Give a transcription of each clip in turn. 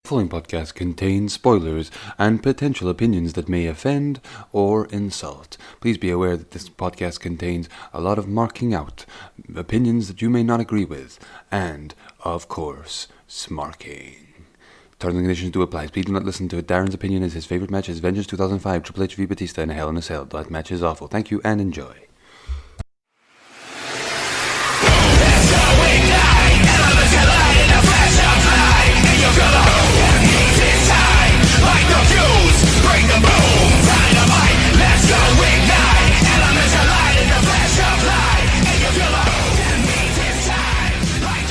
Following podcast contains spoilers and potential opinions that may offend or insult. Please be aware that this podcast contains a lot of marking out, opinions that you may not agree with, and, of course, smarking. Terms and conditions do apply. Please do not listen to it. Darren's opinion is his favourite match is Vengeance 2005, Triple H v Batista in a Hell in a Cell. That match is awful. Thank you and enjoy.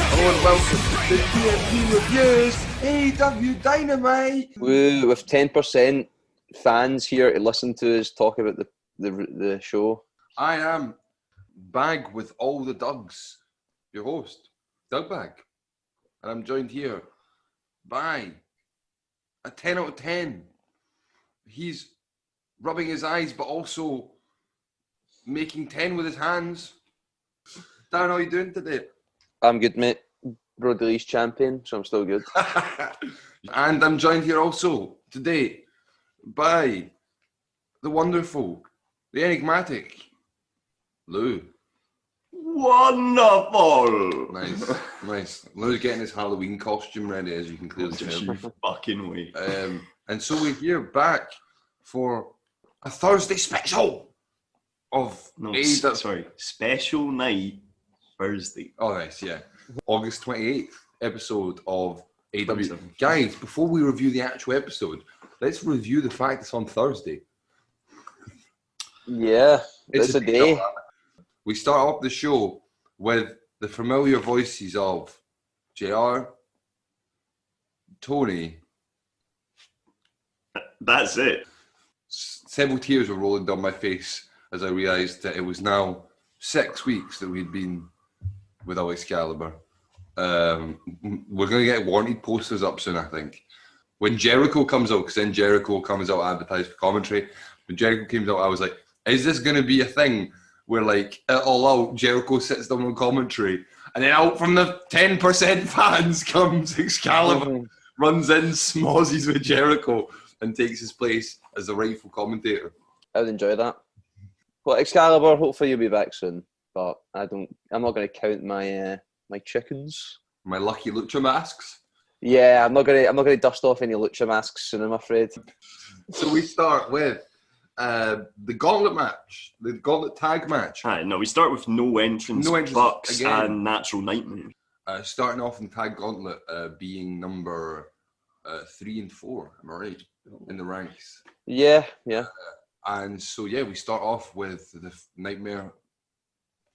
Hello and welcome to TNP Reviews AEW Dynamite. Woo, with 10% fans here to listen to us talk about the show. I am Bag with all the Dugs, your host, Dugbag. And I'm joined here by a 10 out of 10. He's rubbing his eyes but also making 10 with his hands. Darren, how are you doing today? I'm good, mate. Road release champion, so I'm still good. And I'm joined here also today by the wonderful, the enigmatic Lou. Wonderful! Nice. Lou's getting his Halloween costume ready, as you can clearly tell. Fucking way. And so we're here back for a Thursday special of special night Thursday. Oh, nice, yeah. August 28th episode of AEW. Guys, before we review the actual episode, let's review the fact it's on Thursday. Yeah, it's a day. We start off the show with the familiar voices of JR, Tony. That's it. Several tears were rolling down my face as I realised that it was now 6 weeks that we'd been without Excalibur. We're going to get wanted posters up soon, I think. When Jericho comes out, because then Jericho comes out advertised for commentary. When Jericho came out, I was like, is this going to be a thing where, like, all out, Jericho sits down on commentary, and then out from the 10% fans comes Excalibur, runs in, smozzes with Jericho, and takes his place as the rightful commentator. I would enjoy that. Well, Excalibur, hopefully you'll be back soon. But I'm not going to count my my chickens. My lucky lucha masks. Yeah, I'm not going to dust off any lucha masks soon, I'm afraid. So we start with the Gauntlet match, the Gauntlet tag match. No, we start with no entrance Bucks again. And Natural Nightmare. Starting off in Tag Gauntlet being number 3 and 4, am I right? In the ranks. Yeah. And so, we start off with the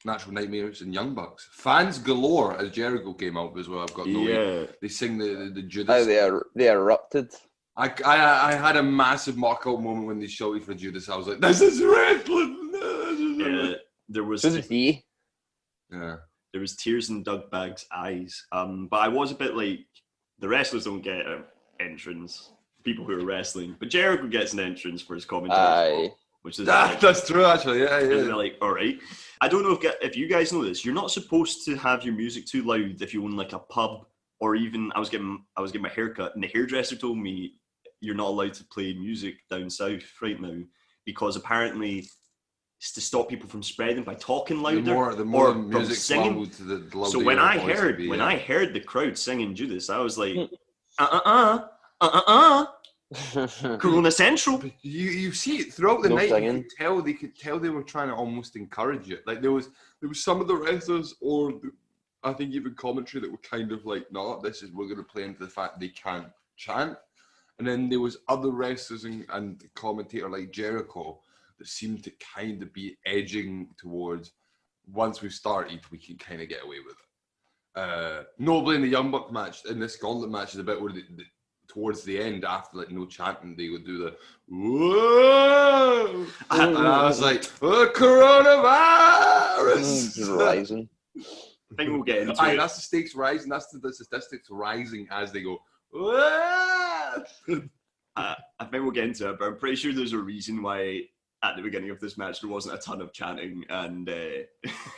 Natural Nightmares and Young Bucks. Fans galore as Jericho came out as well. I've got no idea. They sing the Judas. Oh, they erupted. I had a massive mock-out moment when they shouted for Judas. I was like, this is wrestling! Yeah, there was... Yeah. There was tears in Dugbag's eyes. But I was a bit like, the wrestlers don't get an entrance. People who are wrestling. But Jericho gets an entrance for his commentary. Which is that's true, actually. Yeah. And they're like, all right. I don't know if you guys know this. You're not supposed to have your music too loud if you own like a pub, or even I was getting my haircut, and the hairdresser told me you're not allowed to play music down south right now because apparently it's to stop people from spreading by talking louder the more or music singing. To the louder. So when I heard the crowd singing Judas, I was like, Corona Central. You see it throughout the night. You could tell they were trying to almost encourage it. Like there was some of the wrestlers, or I think even commentary, that were kind of like, no, we're going to play into the fact they can't chant. And then there was other wrestlers and commentator like Jericho that seemed to kind of be edging towards, once we've started, we can kind of get away with it. Notably in the Young Buck match, in this Gauntlet match, is a bit where towards the end, after like no chanting, they would do the whoa, and I was like, coronavirus rising. I think we'll get into it. That's the stakes rising. That's the statistics rising as they go. Whoa! I think we'll get into it, but I'm pretty sure there's a reason why at the beginning of this match there wasn't a ton of chanting and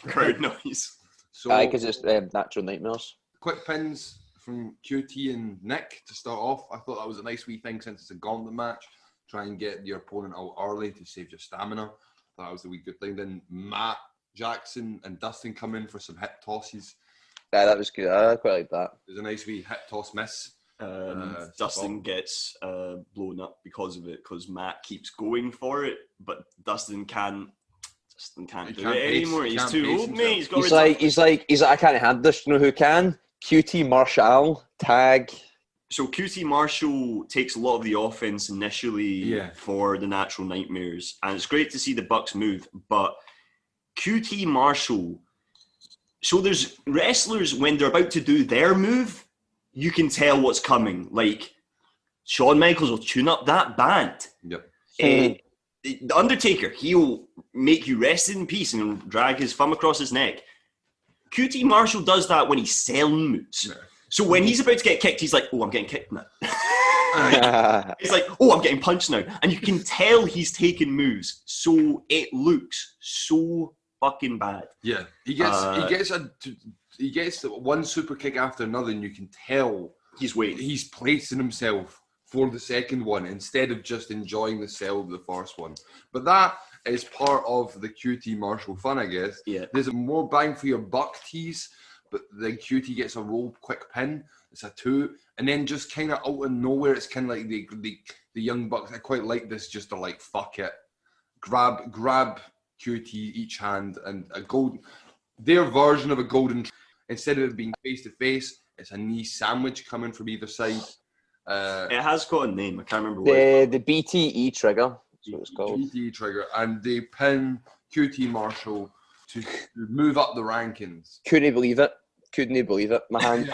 crowd noise. So, because it's Natural Nightmares. Quick pins from QT and Nick to start off. I thought that was a nice wee thing since it's a gauntlet match. Try and get your opponent out early to save your stamina. That was a wee good thing. Then Matt Jackson and Dustin come in for some hip tosses. Yeah, that was good. I quite like that. There's a nice wee hip toss miss. Dustin gets blown up because of it, because Matt keeps going for it, but Dustin can't do it anymore. He's too old, mate. He's like, I can't handle this. You know who can? QT Marshall, Tag. So QT Marshall takes a lot of the offense initially for the Natural Nightmares, and it's great to see the Bucks move, but QT Marshall, so there's wrestlers, when they're about to do their move, you can tell what's coming. Like, Shawn Michaels will tune up that band. Yep. The Undertaker, he'll make you rest in peace and drag his thumb across his neck. QT Marshall does that when he's selling moves. No. So when he's about to get kicked, he's like, oh, I'm getting kicked now. He's like, oh, I'm getting punched now. And you can tell he's taking moves. So it looks so fucking bad. Yeah. He gets one super kick after another, and you can tell he's waiting. He's placing himself for the second one instead of just enjoying the sell of the first one. But that is part of the QT Marshall fun, I guess. Yeah. There's a more bang for your buck tease, but then QT gets a roll quick pin. It's a 2, and then just kind of out of nowhere, it's kind of like the Young Bucks. I quite like this, just to like fuck it, grab QT each hand, and their version of a golden. Instead of it being face to face, it's a knee sandwich coming from either side. It has got a name. I can't remember what the BTE trigger. That's what it's called. BTE trigger, and they pin QT Marshall to move up the rankings. Couldn't believe it. My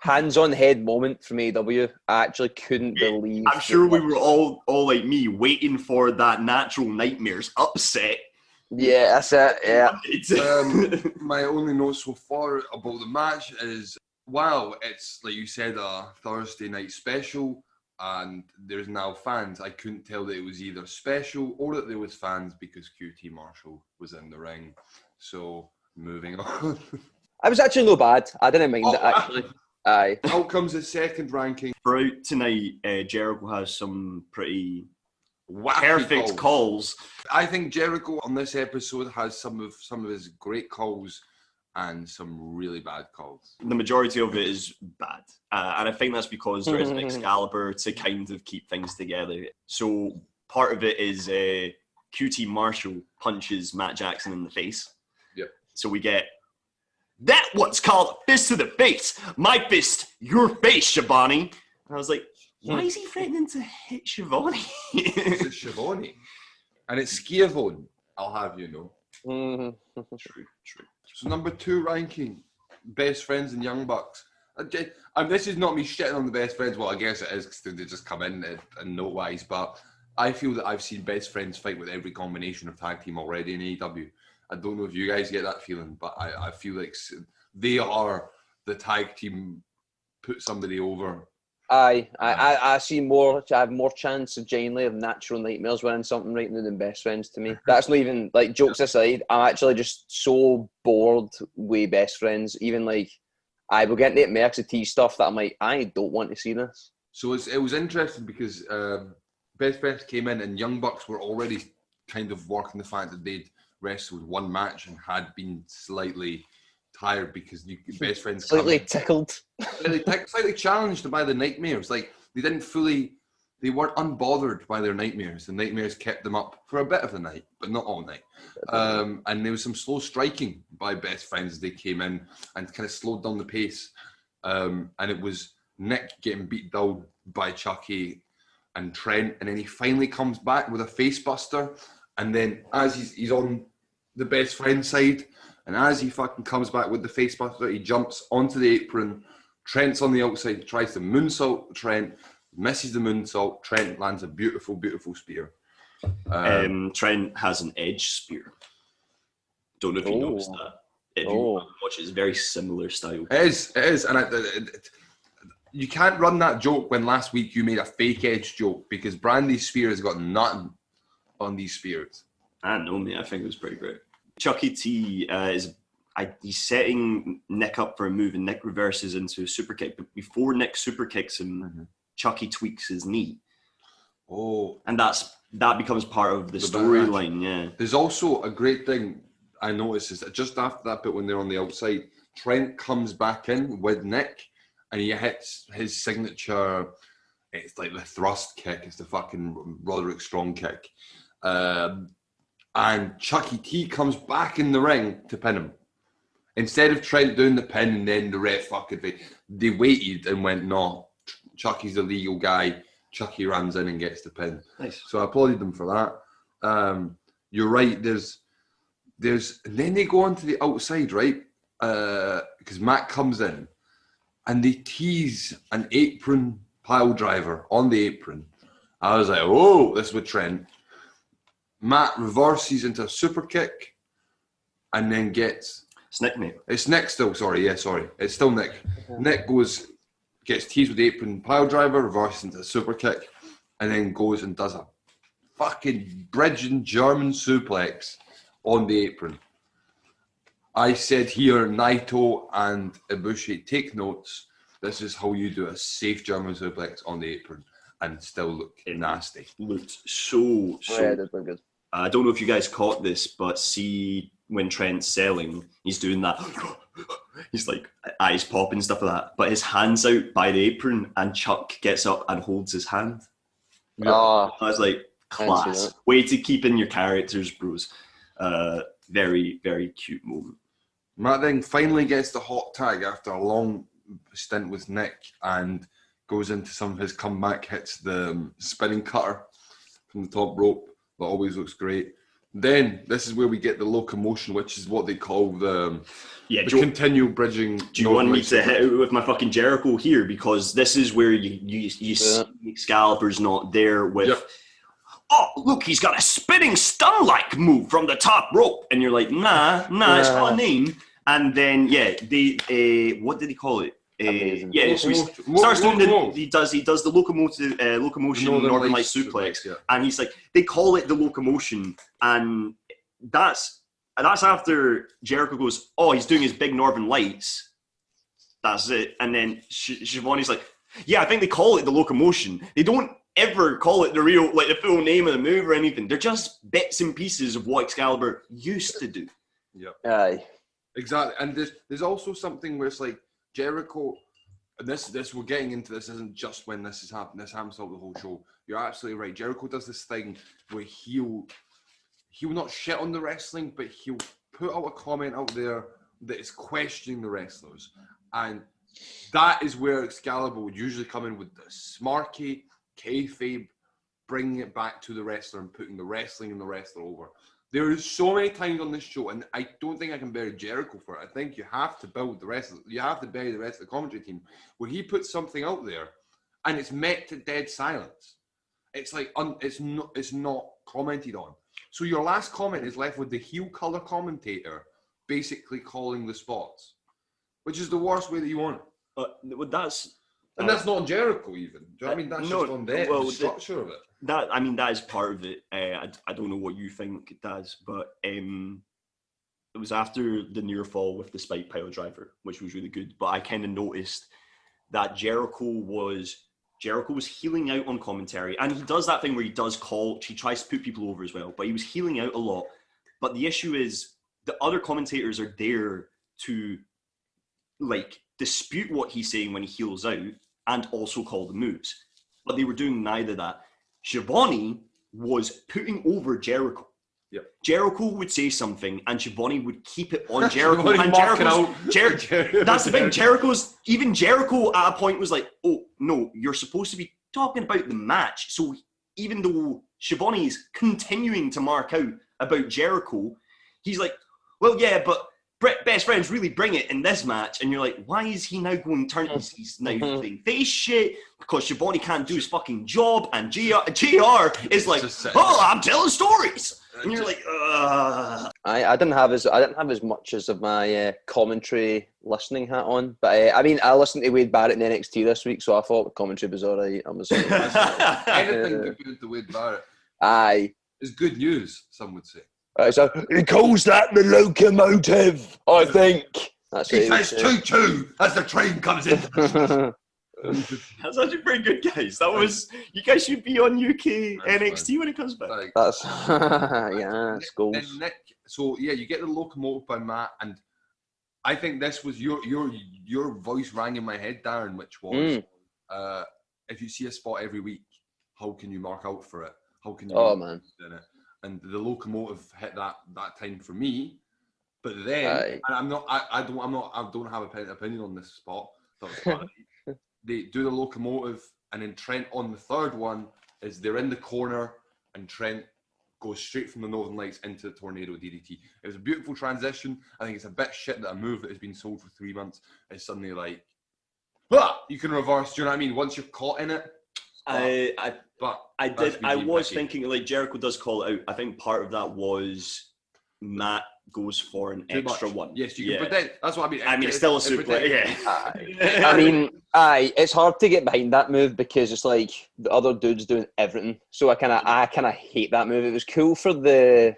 hands on head moment from AEW. I actually couldn't believe. I'm sure we were all like me, waiting for that Natural Nightmares upset. Yeah, that's it. Yeah. My only note so far about the match is, wow, it's like you said, a Thursday night special, and there's now fans. I couldn't tell that it was either special or that there was fans because QT Marshall was in the ring. So moving on. I was actually no bad. I didn't mind it actually. Aye. Out comes the second ranking. Throughout tonight, Jericho has some pretty wacky perfect calls. I think Jericho on this episode has some of his great calls and some really bad calls. The majority of it is bad. And I think that's because there isn't Excalibur to kind of keep things together. So part of it is QT Marshall punches Matt Jackson in the face. Yep. So we get, that what's called a fist to the face. My fist, your face, Schiavone. And I was like, why is he threatening to hit Schiavone? It's Schiavone. And it's Schiavone, I'll have you know. True. So number 2 ranking, Best Friends and Young Bucks. This is not me shitting on the Best Friends. Well, I guess it is because they just come in and note-wise. But I feel that I've seen Best Friends fight with every combination of tag team already in AEW. I don't know if you guys get that feeling, but I feel like they are the tag team put somebody over. I see more. I have more chance of genuinely of Natural Nightmares winning something right now than Best Friends to me. That's not even, like, jokes aside, I'm actually just so bored with Best Friends. Even like, we'll get into Mercs T stuff that I'm like, I don't want to see this. So it was interesting because Best Friends came in and Young Bucks were already kind of working the fact that they'd wrestled one match and had been slightly tired because Best Friends slightly tickled, slightly challenged by the nightmares. Like they weren't unbothered by their nightmares. The nightmares kept them up for a bit of the night, but not all night. And there was some slow striking by Best Friends as they came in and kind of slowed down the pace. And it was Nick getting beat down by Chucky and Trent, and then he finally comes back with a face buster. And then as he's on the Best Friend side, and as he fucking comes back with the face buster, he jumps onto the apron. Trent's on the outside, tries to moonsault Trent, misses the moonsault. Trent lands a beautiful, beautiful spear. Trent has an edge spear. Don't know if you noticed that. If you watch it, it's a very similar style. It is. And you can't run that joke when last week you made a fake edge joke because Brandy's spear has got nothing on these spears. I know, mate. I think it was pretty great. Chucky T is he's setting Nick up for a move, and Nick reverses into a super kick. But before Nick super kicks him, Chucky tweaks his knee. Oh, and that becomes part of the storyline. Yeah. There's also a great thing I noticed is that just after that bit when they're on the outside, Trent comes back in with Nick, and he hits his signature. It's like the thrust kick. It's the fucking Roderick Strong kick. And Chucky T comes back in the ring to pin him. Instead of Trent doing the pin and then the ref they waited and went, no, Chucky's the legal guy. Chucky runs in and gets the pin. Nice. So I applauded them for that. You're right. There's, and then they go on to the outside, right? Because Matt comes in and they tease an apron pile driver on the apron. I was like, oh, this is with Trent. Matt reverses into a super kick and then gets... It's Nick, mate. It's Nick still, sorry. Yeah, sorry. It's still Nick. Nick gets teased with the apron pile driver, reverses into a super kick, and then goes and does a fucking bridging German suplex on the apron. I said here, Naito and Ibushi, take notes. This is how you do a safe German suplex on the apron and still look nasty. Looked so... Yeah, it did look good. I don't know if you guys caught this, but see when Trent's selling, he's doing that. He's like eyes pop and stuff like that. But his hand's out by the apron, and Chuck gets up and holds his hand. I was like, class. Way to keep in your characters, bros. Very, very cute moment. Matt then finally gets the hot tag after a long stint with Nick and goes into some of his comeback hits, the spinning cutter from the top rope. That always looks great. Then this is where we get the locomotion, which is what they call the continual bridging. Do you want me to hit it with my fucking Jericho here? Because this is where you see Excalibur's not there with... Yep. Oh, look, he's got a spinning stun-like move from the top rope. And you're like, nah, it's got a name. And then, they, what did he call it? So he starts doing he does the locomotion Northern Light suplex, and he's like, they call it the locomotion, and that's after Jericho goes, oh, he's doing his big Northern Lights. That's it. And then Shivani's like, yeah, I think they call it the locomotion. They don't ever call it the real, like the full name of the move or anything. They're just bits and pieces of what Excalibur used to do. Yeah. Aye. Exactly. And there's also something where it's like Jericho, and this we're getting into, this isn't just when this is happening, this happens throughout the whole show. You're absolutely right. Jericho does this thing where he'll not shit on the wrestling, but he'll put out a comment out there that is questioning the wrestlers. And that is where Excalibur would usually come in with the smarky, kayfabe, bringing it back to the wrestler and putting the wrestling and the wrestler over. There is so many times on this show, and I don't think I can bury Jericho for it. I think you have to build the rest of you have to bury the rest of the commentary team, where he puts something out there, and it's met to dead silence. It's like it's not commented on. So your last comment is left with the heel color commentator basically calling the spots, which is the worst way that you want it. That's not on Jericho even. Do you know what I mean? That's just on the structure of it. That is part of it. I don't know what you think it does, but it was after the near fall with the spike pile driver, which was really good. But I kind of noticed that Jericho was healing out on commentary, and he does that thing where he tries to put people over as well, but he was healing out a lot. But the issue is the other commentators are there to like dispute what he's saying when he heals out and also call the moves. But they were doing neither that. Shivani was putting over Jericho. Yep. Jericho would say something and Shivani would keep it on Jericho. And that's the thing. Jericho at a point was like, oh, no, you're supposed to be talking about the match. So even though Shivani is continuing to mark out about Jericho, he's like, well, yeah, but best friends really bring it in this match. And you're like, why is he now going turnsies now playing face shit? Because Shivani can't do his fucking job. And JR is like, oh, I'm telling stories. And you're like, I didn't have as much as of my commentary listening hat on. But I listened to Wade Barrett in NXT this week, so I thought the commentary was alright. Anything good to Wade Barrett is good news, some would say. So he calls that the locomotive, I think. That's He what says choo-choo as the train comes in. That's actually pretty good, guys. That was you guys should be on UK NXT when it comes back. Like, That's yeah, goals. then Nick, so yeah, you get the locomotive by Matt, and I think this was your voice rang in my head, Darren, which was if you see a spot every week, how can you mark out for it? How can you man in it? And the locomotive hit that time for me. But then and I don't have an opinion on this spot. They do the locomotive, and then Trent on the third one is they're in the corner, and Trent goes straight from the Northern Lights into the Tornado DDT. It was a beautiful transition. I think it's a bit shit that a move that has been sold for 3 months is suddenly like, you can reverse. Do you know what I mean? Once you're caught in it. I was thinking, like, Jericho does call it out. I think part of that was Matt goes for an extra one. Yes, you can pretend. That's what I mean. I mean, it's still a suplex. Yeah. I mean, it's hard to get behind that move because it's like the other dude's doing everything. So I kind of hate that move. It was cool for the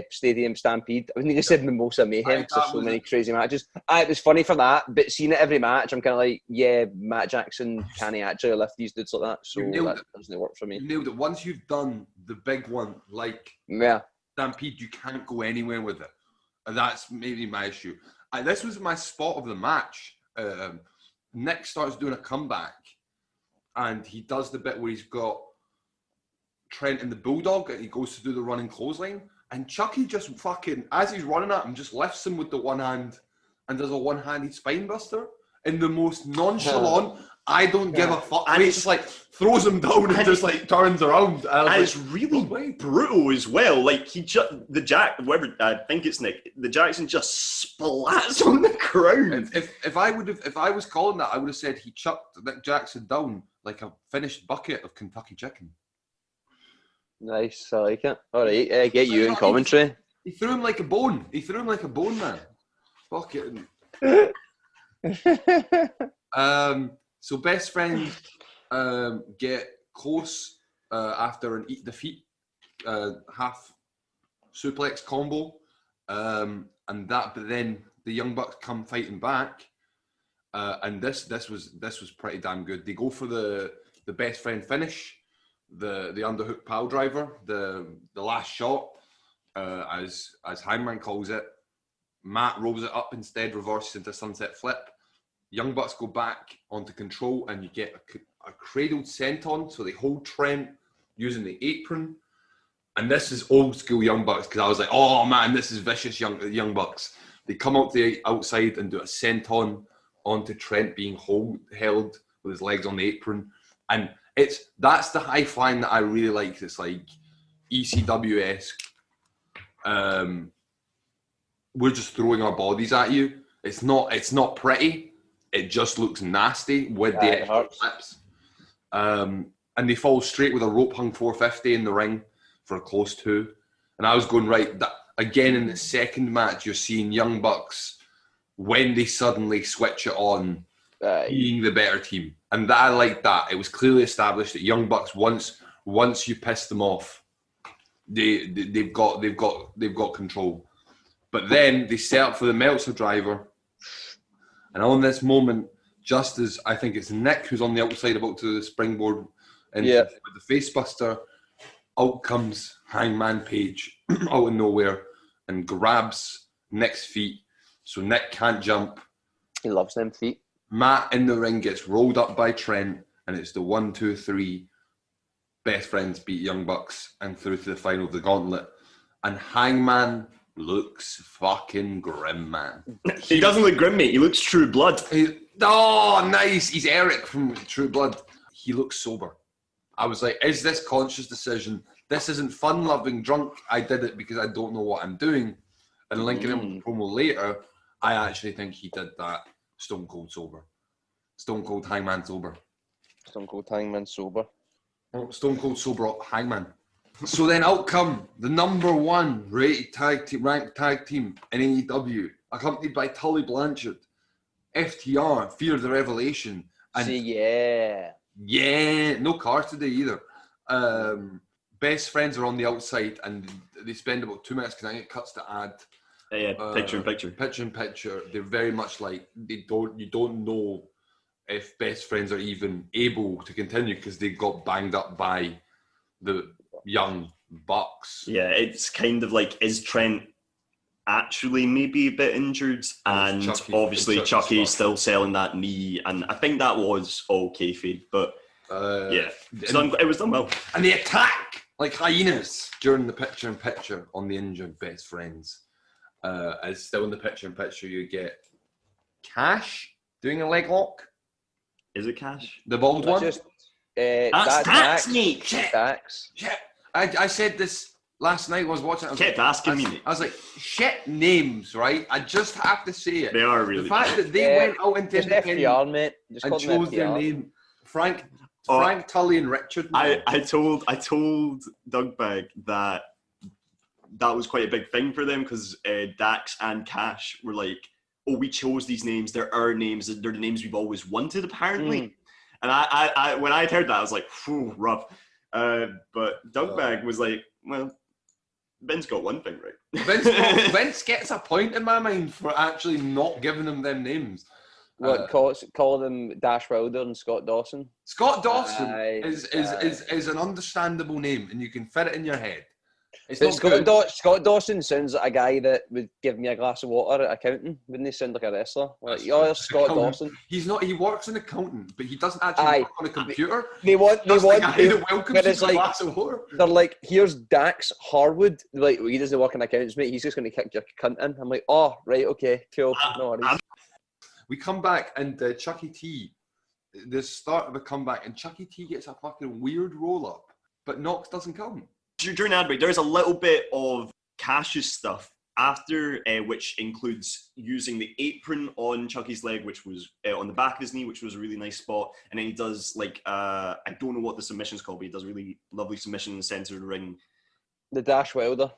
Stadium Stampede. I think they said Mimosa Mayhem because there's so many crazy matches. It was funny for that, but seeing it every match, I'm kind of like, yeah, Matt Jackson can't actually lift these dudes like that. So that doesn't work for me. You nailed it. Once you've done the big one, like Stampede, you can't go anywhere with it. And that's maybe my issue. This was my spot of the match. Nick starts doing a comeback, and he does the bit where he's got Trent and the Bulldog, and he goes to do the running clothesline, and Chucky just fucking, as he's running at him, just lifts him with the one hand and does a one-handed spine buster in the most nonchalant, I don't give a fuck. And it's just like throws him down and just like turns around. And it's really brutal as well. Like I think it's Nick, the Jackson just splats on the ground. If I was calling that, I would have said he chucked Nick Jackson down like a finished bucket of Kentucky chicken. Nice, I like it. All right, get you in commentary. He threw him like a bone. Man. Fuck it. So best friends get close after an eat the feet half suplex combo, but then the Young Bucks come fighting back, and this was pretty damn good. They go for the best friend finish, the underhook pile driver, the last shot, as Hangman calls it. Matt rolls it up instead, reverses into sunset flip. Young Bucks go back onto control, and you get a cradled senton, so they hold Trent using the apron. And this is old school Young Bucks, because I was like, oh man, this is vicious Young Bucks. They come out the outside and do a senton onto Trent being held with his legs on the apron. And that's the high flying that I really like. It's like ECW-esque. We're just throwing our bodies at you. It's not pretty. It just looks nasty with the extra flips. And they fall straight with a rope hung 450 in the ring for a close 2. And I was going, right, that again in the second match, you're seeing Young Bucks when they suddenly switch it on, being the better team. And I like that. It was clearly established that Young Bucks, once you piss them off, they've got control. But then they set up for the Meltzer driver. And on this moment, just as I think it's Nick who's on the outside about to the springboard and with the face buster, out comes Hangman Page out of nowhere and grabs Nick's feet. So Nick can't jump. He loves them feet. Matt in the ring gets rolled up by Trent, and it's the 1, 2, 3 best friends beat Young Bucks and through to the final of the gauntlet. And Hangman looks fucking grim, man. He doesn't look grim, mate. He looks True Blood. Oh, nice. He's Eric from True Blood. He looks sober. I was like, is this conscious decision? This isn't fun-loving drunk. I did it because I don't know what I'm doing. And linking him with the promo later, I actually think he did that Stone Cold sober. Stone Cold Hangman sober. Stone Cold Hangman sober. Oh, Stone Cold sober Hangman. So then out come the number 1 rated ranked tag team in AEW, accompanied by Tully Blanchard, FTR, Fear the Revelation. And no car today either. best friends are on the outside and they spend about 2 minutes because I think it cuts to add. Picture in picture. Picture in picture. They're very much like you don't know if best friends are even able to continue because they got banged up by the young bucks. Yeah, it's kind of like, is Trent actually maybe a bit injured? And obviously Chucky's still selling that knee, and I think that was all kayfabe, but it was done well. And they attack like hyenas during the picture in picture on the injured best friends. As still in the picture in picture, you get Cash doing a leg lock. Is it Cash? The bald one? Just, that's Dax, mate. Dax. Shit. I said this last night. I was watching it. Kept asking me. I was like, shit names, right? I just have to say it. They are really. The fact that they went out into FDR, mate. Just and chose their name, Frank Tully and Richard. I told Dugbag that was quite a big thing for them because Dax and Cash were like, oh, we chose these names. They're our names. They're the names we've always wanted, apparently. And I when I heard that, I was like, whew, rough. But Dugbag was like, well, Ben's got one thing right. Vince gets a point in my mind for actually not giving them names. What, call them Dash Wilder and Scott Dawson? Scott Dawson is an understandable name, and you can fit it in your head. Scott Dawson sounds like a guy that would give me a glass of water at accounting. Wouldn't he sound like a wrestler? Like, there's Scott Dawson. He's not. He works in accounting, but he doesn't actually work on a computer. They want. Welcomes a glass of water. They're like, here's Dax Harwood. Like, he doesn't work in accounts, mate. He's just going to kick your cunt in. I'm like, oh, right, okay, cool. No worries. We come back and Chucky T. The start of a comeback, and Chucky T gets a fucking weird roll up, but Knox doesn't come. During ad break, there's a little bit of Cash's stuff after, which includes using the apron on Chucky's leg, which was on the back of his knee, which was a really nice spot. And then he does like, I don't know what the submission's called, but he does a really lovely submission in the center of the ring. The Dash Wilder.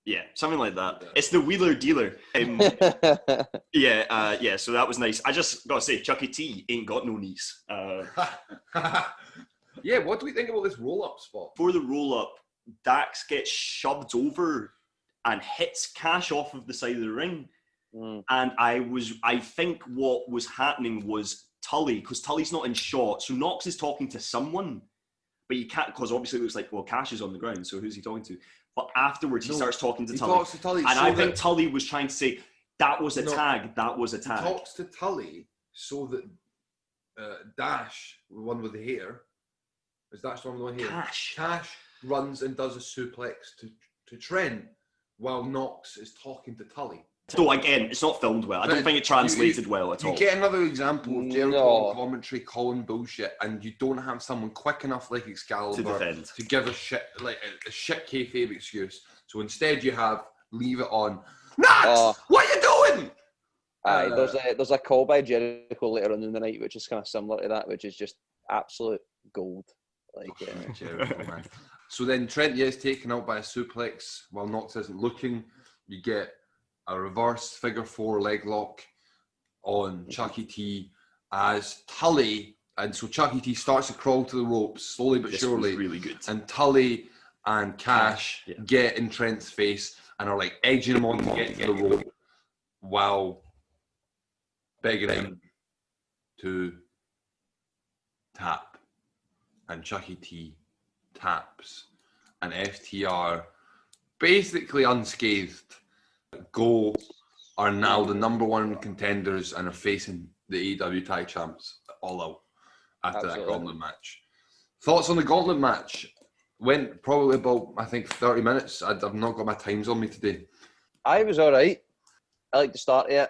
Yeah, something like that. It's the Wheeler Dealer. Yeah, so that was nice. I just got to say, Chucky T ain't got no knees. Yeah, what do we think about this roll-up spot? For the roll-up, Dax gets shoved over and hits Cash off of the side of the ring. And I think what was happening was Tully, because Tully's not in shot, so Knox is talking to someone, but you can't, because obviously it looks like, well, Cash is on the ground, so who's he talking to? But afterwards, he starts talking to Tully. Talks to Tully, and I think Tully was trying to say, that was a tag. He talks to Tully so that Dash, the one with the hair, is Dash the one with the hair? Cash runs and does a suplex to Trent while Knox is talking to Tully. So again, it's not filmed well. I don't think it translated well at all. You get another example of Jericho on commentary calling bullshit, and you don't have someone quick enough like Excalibur to give a shit kayfabe excuse. So instead, you have leave it on. Knox, what are you doing? There's a call by Jericho later on in the night, which is kind of similar to that, which is just absolute gold. Jericho, man. So then Trent is taken out by a suplex while Knox isn't looking. You get a reverse figure 4 leg lock on Chucky T as Tully, and so Chucky T starts to crawl to the ropes slowly but surely. Was really good. And Tully and Cash get in Trent's face and are like edging him on to get to the rope while begging him to tap. And Chucky T taps, and FTR, basically unscathed, are now the number 1 contenders and are facing the AEW Tag Champs all out after that Gauntlet match. Thoughts on the Gauntlet match? Went probably about, I think, 30 minutes. I've not got my times on me today. I was all right. I liked the start of it.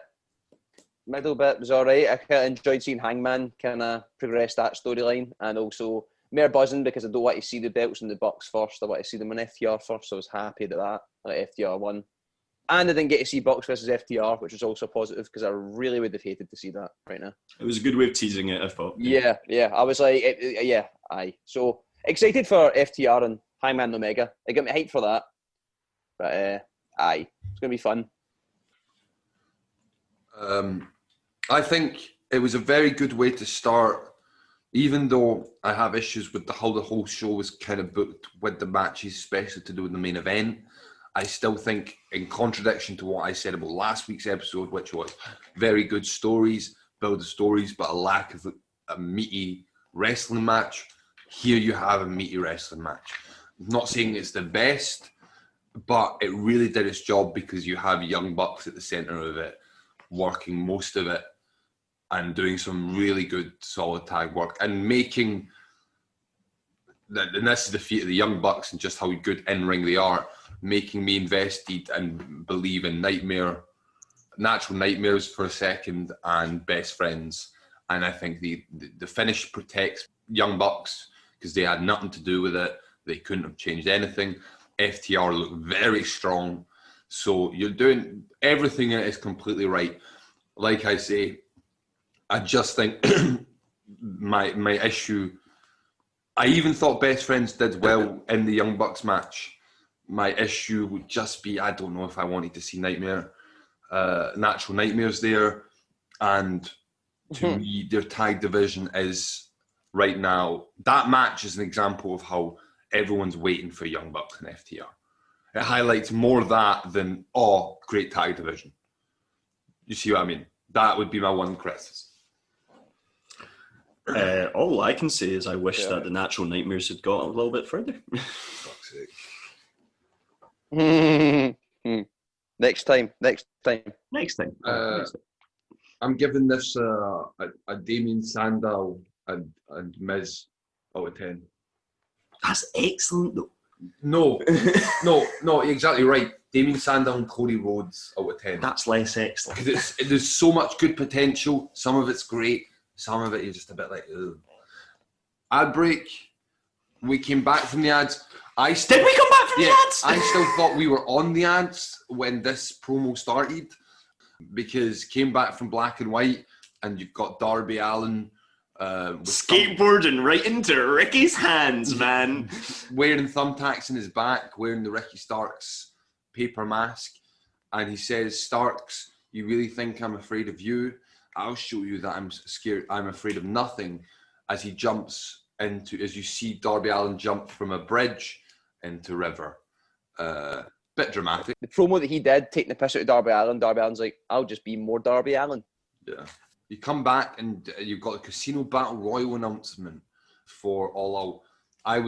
Middle bit was all right. I kind of enjoyed seeing Hangman kind of progress that storyline, and also more buzzing because I don't want to see the belts in the Bucks first. I want to see them in FTR first, so I was happy that FTR won. And I didn't get to see Bucks versus FTR, which was also positive because I really would have hated to see that right now. It was a good way of teasing it, I thought. Yeah. I was like, aye. So excited for FTR and Hangman and Omega. They got me hyped for that. But aye, it's going to be fun. I think it was a very good way to start even though I have issues with how the whole show was kind of booked with the matches, especially to do with the main event, I still think, in contradiction to what I said about last week's episode, which was very good stories, build the stories, but a lack of a meaty wrestling match, here you have a meaty wrestling match. I'm not saying it's the best, but it really did its job because you have Young Bucks at the centre of it, working most of it, and doing some really good, solid tag work, and making, and this is the feat of the Young Bucks and just how good in-ring they are, making me invested and believe in Natural Nightmares for a second, and Best Friends. And I think the finish protects Young Bucks because they had nothing to do with it. They couldn't have changed anything. FTR looked very strong. So you're doing everything in it is completely right. Like I say, I just think my issue, I even thought Best Friends did well in the Young Bucks match. My issue would just be, I don't know if I wanted to see Natural Nightmares there. And to me, their tag division is right now, that match is an example of how everyone's waiting for Young Bucks and FTR. It highlights more that than, great tag division. You see what I mean? That would be my one criticism. All I can say is I wish that the Natural Nightmares had got a little bit further. Fuck's sake. Next time. I'm giving this a Damien Sandow and Miz out of 10. That's excellent, though. No, exactly right. Damien Sandow and Cody Rhodes out of 10. That's less excellent. Because there's so much good potential. Some of it's great. Some of it is just a bit like, ugh. Ad break. We came back from the ads. Did we come back from the ads? I still thought we were on the ads when this promo started, because came back from Black and White, and you've got Darby Allin skateboarding right into Ricky's hands, man. Wearing thumbtacks in his back, wearing the Ricky Starks paper mask, and he says, "Starks, you really think I'm afraid of you? I'll show you that I'm scared. I'm afraid of nothing." As he jumps into, as you see Darby Allin jump from a bridge into river. Bit dramatic. The promo that he did, taking the piss out of Darby Allin, Darby Allin's like, "I'll just be more Darby Allin." Yeah. You come back and you've got a Casino Battle Royal announcement for All Out.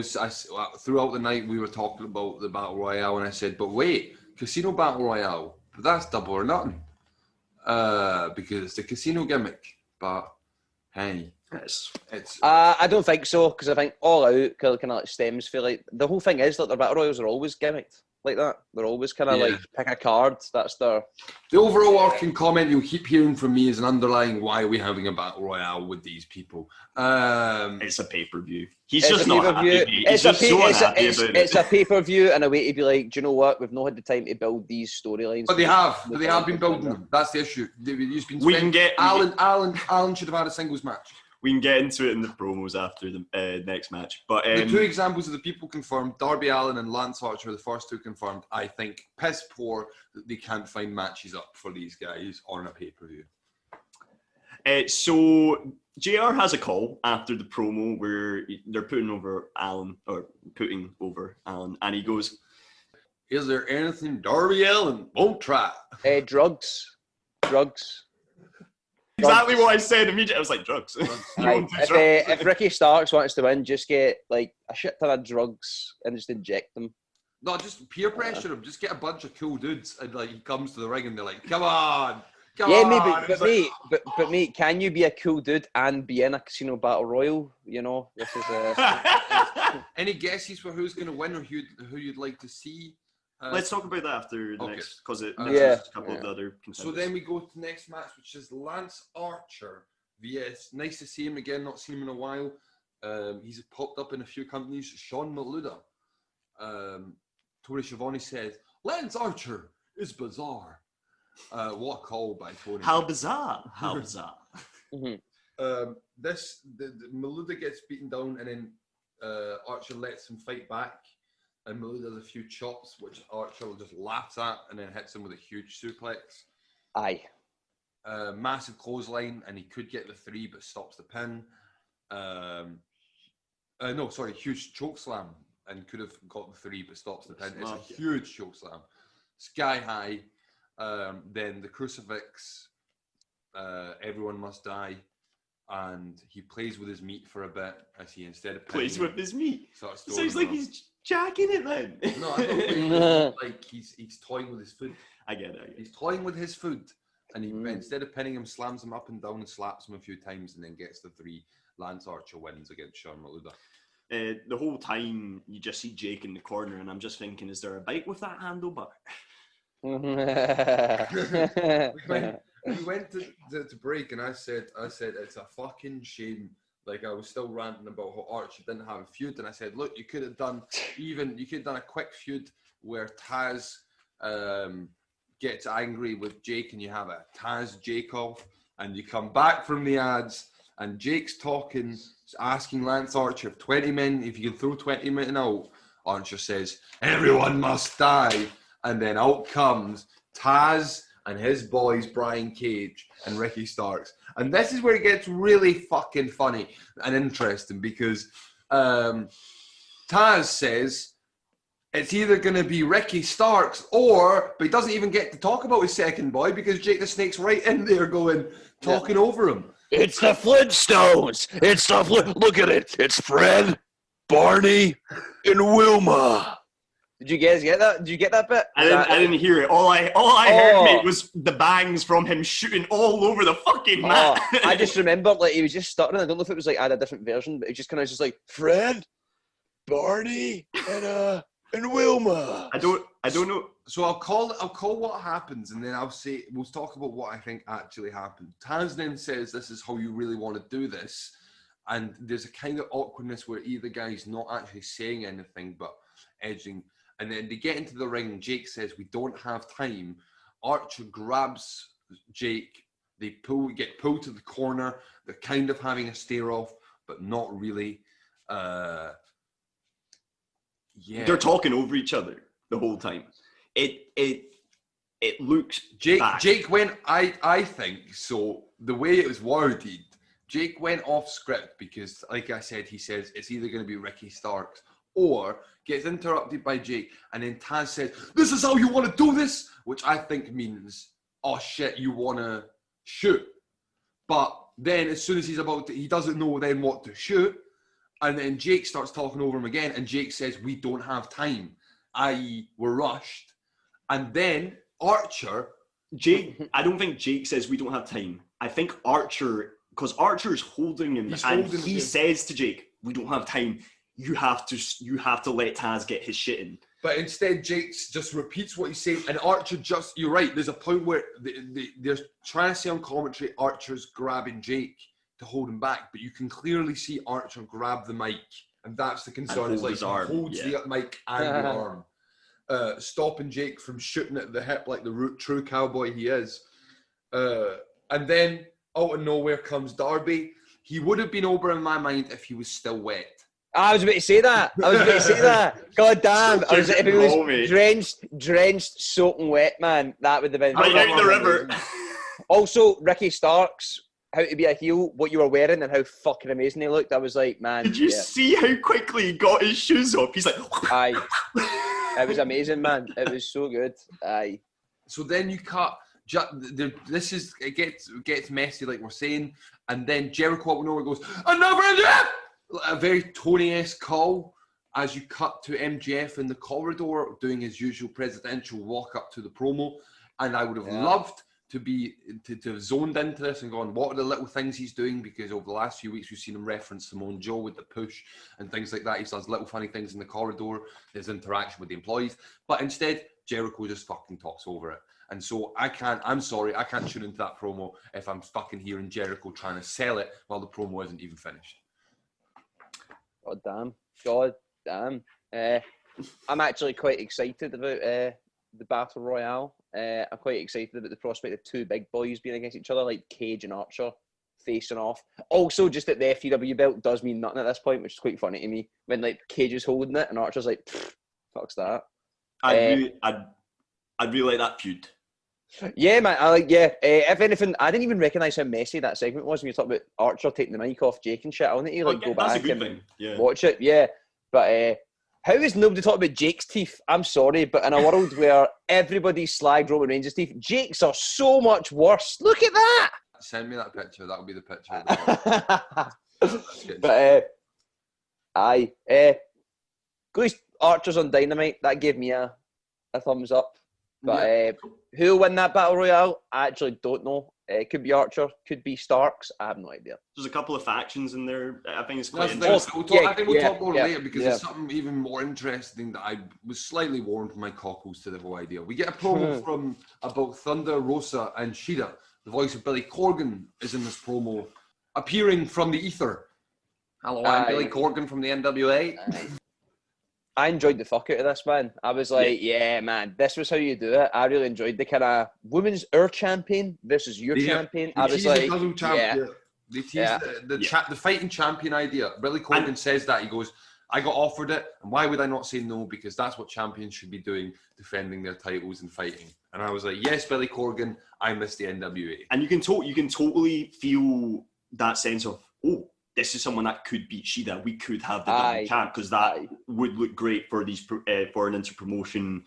Throughout the night we were talking about the Battle Royale, and I said, but wait, Casino Battle Royale, but that's Double or Nothing. Because it's the casino gimmick. But hey, it's I don't think so, because I think All Out kind of like stems for like the whole thing is that their battle royals are always gimmicked like that. They're always kind of like pick a card. That's their. The overall arcing comment you'll keep hearing from me is an underlying why are we having a battle royale with these people. It's a pay-per-view. He's just not happy. It's a pay-per-view and a way to be like, do you know what? We've not had the time to build these storylines. But they have been building them. That's the issue. Alan should have had a singles match. We can get into it in the promos after the next match. But the two examples of the people confirmed, Darby Allin and Lance Archer, the first two confirmed, I think piss poor that they can't find matches up for these guys on a pay-per-view. So JR has a call after the promo where they're putting over Allin, and he goes, "Is there anything Darby Allin won't try?" Drugs. Exactly what I said immediately. I was like, drugs. If Ricky Starks wants to win, just get like a shit ton of drugs and just inject them. No, just peer pressure him. Just get a bunch of cool dudes, and like he comes to the ring, and they're like, "Come on, come on!" But mate, can you be a cool dude and be in a casino battle royal? You know, this is. Any guesses for who's going to win or who you'd like to see? Let's talk about that after the next, because it mentions a couple of the other contenders. So then we go to the next match, which is Lance Archer vs. Nice to see him again, not seen him in a while. He's popped up in a few companies. Sean Maluda. Tony Schiavone says, Lance Archer is bizarre. What a call by Tony. How bizarre. Mm-hmm. Maluda gets beaten down, and then Archer lets him fight back. And Maluda does a few chops, which Archer just laughs at, and then hits him with a huge suplex. Aye. Massive clothesline, and he could get the 3, but stops the pin. huge choke slam and could have got the 3 but stops the pin. It's a huge choke slam. Sky high. Then the crucifix, everyone must die. And he plays with his meat for a bit as he instead of plays with his meat. Sounds like he's jacking it, man. No, I don't think like he's toying with his food. I get it. He's toying with his food, and he instead of pinning him, slams him up and down and slaps him a few times, and then gets the 3. Lance Archer wins against Sean Maluda. The whole time you just see Jake in the corner, and I'm just thinking, is there a bike with that handlebar? We went to break, and I said it's a fucking shame. Like, I was still ranting about how Archer didn't have a feud, and I said, look, you could have done a quick feud where Taz gets angry with Jake, and you have a Taz Jake off, and you come back from the ads, and Jake's talking, asking Lance Archer if 20 men, if you can throw 20 men out. Archer says, everyone must die, and then out comes Taz and his boys, Brian Cage and Ricky Starks. And this is where it gets really fucking funny and interesting, because Taz says it's either going to be Ricky Starks but he doesn't even get to talk about his second boy because Jake the Snake's right in there talking over him. It's the Flintstones. Look at it. It's Fred, Barney, and Wilma. Did you guys get that? Did you get that bit? I didn't hear it. All I heard, mate, was the bangs from him shooting all over the fucking mat. I just remember, like, he was just stuttering. I don't know if it was like I had a different version, but it just kind of just like Fred, Barney, and Wilma. I don't know. So I'll call what happens, and then we'll talk about what I think actually happened. Taz then says this is how you really want to do this, and there's a kind of awkwardness where either guy's not actually saying anything but edging. And then they get into the ring. Jake says, we don't have time. Archer grabs Jake. They get pulled to the corner. They're kind of having a stare off, but not really. They're talking over each other the whole time. It looks bad. Jake went, I think, so the way it was worded, Jake went off script because, like I said, he says it's either going to be Ricky Starks or gets interrupted by Jake, and then Taz says, this is how you want to do this, which I think means, oh shit, you want to shoot. But then as soon as he's about to, he doesn't know then what to shoot, and then Jake starts talking over him again, and Jake says, we don't have time, i.e. we're rushed. And then Archer... I don't think Jake says we don't have time. I think Archer, because Archer's holding him, he says to Jake, we don't have time. You have to let Taz get his shit in. But instead, Jake just repeats what he's saying, and Archer you're right, there's a point where they're trying to say on commentary, Archer's grabbing Jake to hold him back, but you can clearly see Archer grab the mic, and that's the concern, is like he holds the mic and the arm, stopping Jake from shooting at the hip like the true cowboy he is. And then, out of nowhere comes Darby. He would have been over in my mind if he was still wet. I was about to say that. God damn. If he was drenched, soaking wet, man, that would have been... Right out the river. Also, Ricky Starks, how to be a heel, what you were wearing, and how fucking amazing he looked. I was like, man... Did you see how quickly he got his shoes off? He's like... Aye. It was amazing, man. It was so good. Aye. So then you cut... It gets messy, like we're saying, and then Jericho out of nowhere goes, another... A very Tony-esque call as you cut to MJF in the corridor doing his usual presidential walk up to the promo. And I would have loved to have zoned into this and gone, what are the little things he's doing? Because over the last few weeks, we've seen him reference Samoa Joe with the push and things like that. He does little funny things in the corridor, his interaction with the employees. But instead, Jericho just fucking talks over it. And so I'm sorry, I can't tune into that promo if I'm fucking hearing Jericho trying to sell it while the promo isn't even finished. God damn. I'm actually quite excited about the Battle Royale. I'm quite excited about the prospect of two big boys being against each other, like Cage and Archer facing off. Also, just that the FEW belt does mean nothing at this point, which is quite funny to me. When like Cage is holding it and Archer's like, fuck's that. I'd really like that feud. Yeah, man. I like. Yeah. If anything, I didn't even recognise how messy that segment was when you talked about Archer taking the mic off Jake and shit. I want to like go that's back a good and thing. Yeah. watch it. Yeah, but how is nobody talking about Jake's teeth? I'm sorry, but in a world where everybody slagged Roman Reigns' teeth, Jake's are so much worse. Look at that. Send me that picture. That'll be the picture. Of the But aye, Glee's Archer's on Dynamite. That gave me a thumbs up. But who will win that battle royale? I actually don't know. It could be Archer, could be Starks. I have no idea. There's a couple of factions in there. I think it's quite I interesting. think we'll talk more later because there's something even more interesting that I was slightly warned from my cockles to the whole idea. We get a promo from about Thunder Rosa and Shida. The voice of Billy Corgan is in this promo, appearing from the ether. Hello, I'm Billy Corgan from the NWA. I enjoyed the fuck out of this, man. I was like, yeah, man, this was how you do it. I really enjoyed the kind of women's champion versus your champion. I was like, They tease the fighting champion idea. Billy Corgan says that. He goes, I got offered it, and why would I not say no? Because that's what champions should be doing, defending their titles and fighting. And I was like, yes, Billy Corgan, I miss the NWA. And you can totally feel that sense of, oh, this is someone that could beat Shida. We could have the double champ because that would look great for these for an inter-promotion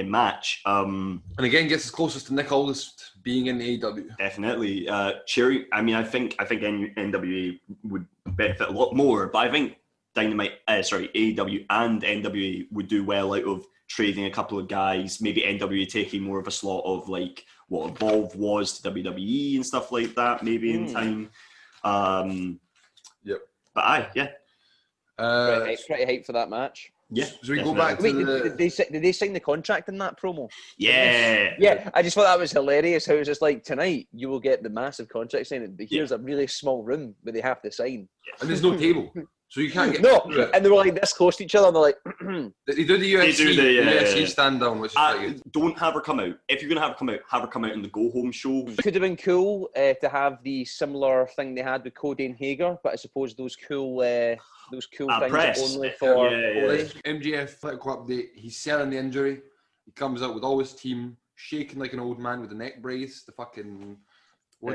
match. And again, gets us closest to Nick Aldis being in the AEW. Definitely. Cherry. I mean, I think NWA would benefit a lot more, but I think AEW and NWA would do well out of trading a couple of guys. Maybe NWA taking more of a slot of like what Evolve was to WWE and stuff like that. Maybe in time. Yep. But pretty hype for that match. Yeah. So we go back to did they sign the contract in that promo? Yeah. Yeah, I just thought that was hilarious. How it was just like, tonight you will get the massive contract signing, but here's a really small room where they have to sign. And there's no table. So you can't get and they were like this close to each other, and they're like they do the UFC stand down, which is quite good. Don't have her come out. If you're gonna have her come out in the go home show. Could have been cool to have the similar thing they had with Cody and Hager, but I suppose those cool things press. are only for MJF political update. He's selling the injury. He comes out with all his team, shaking like an old man with a neck brace. The fucking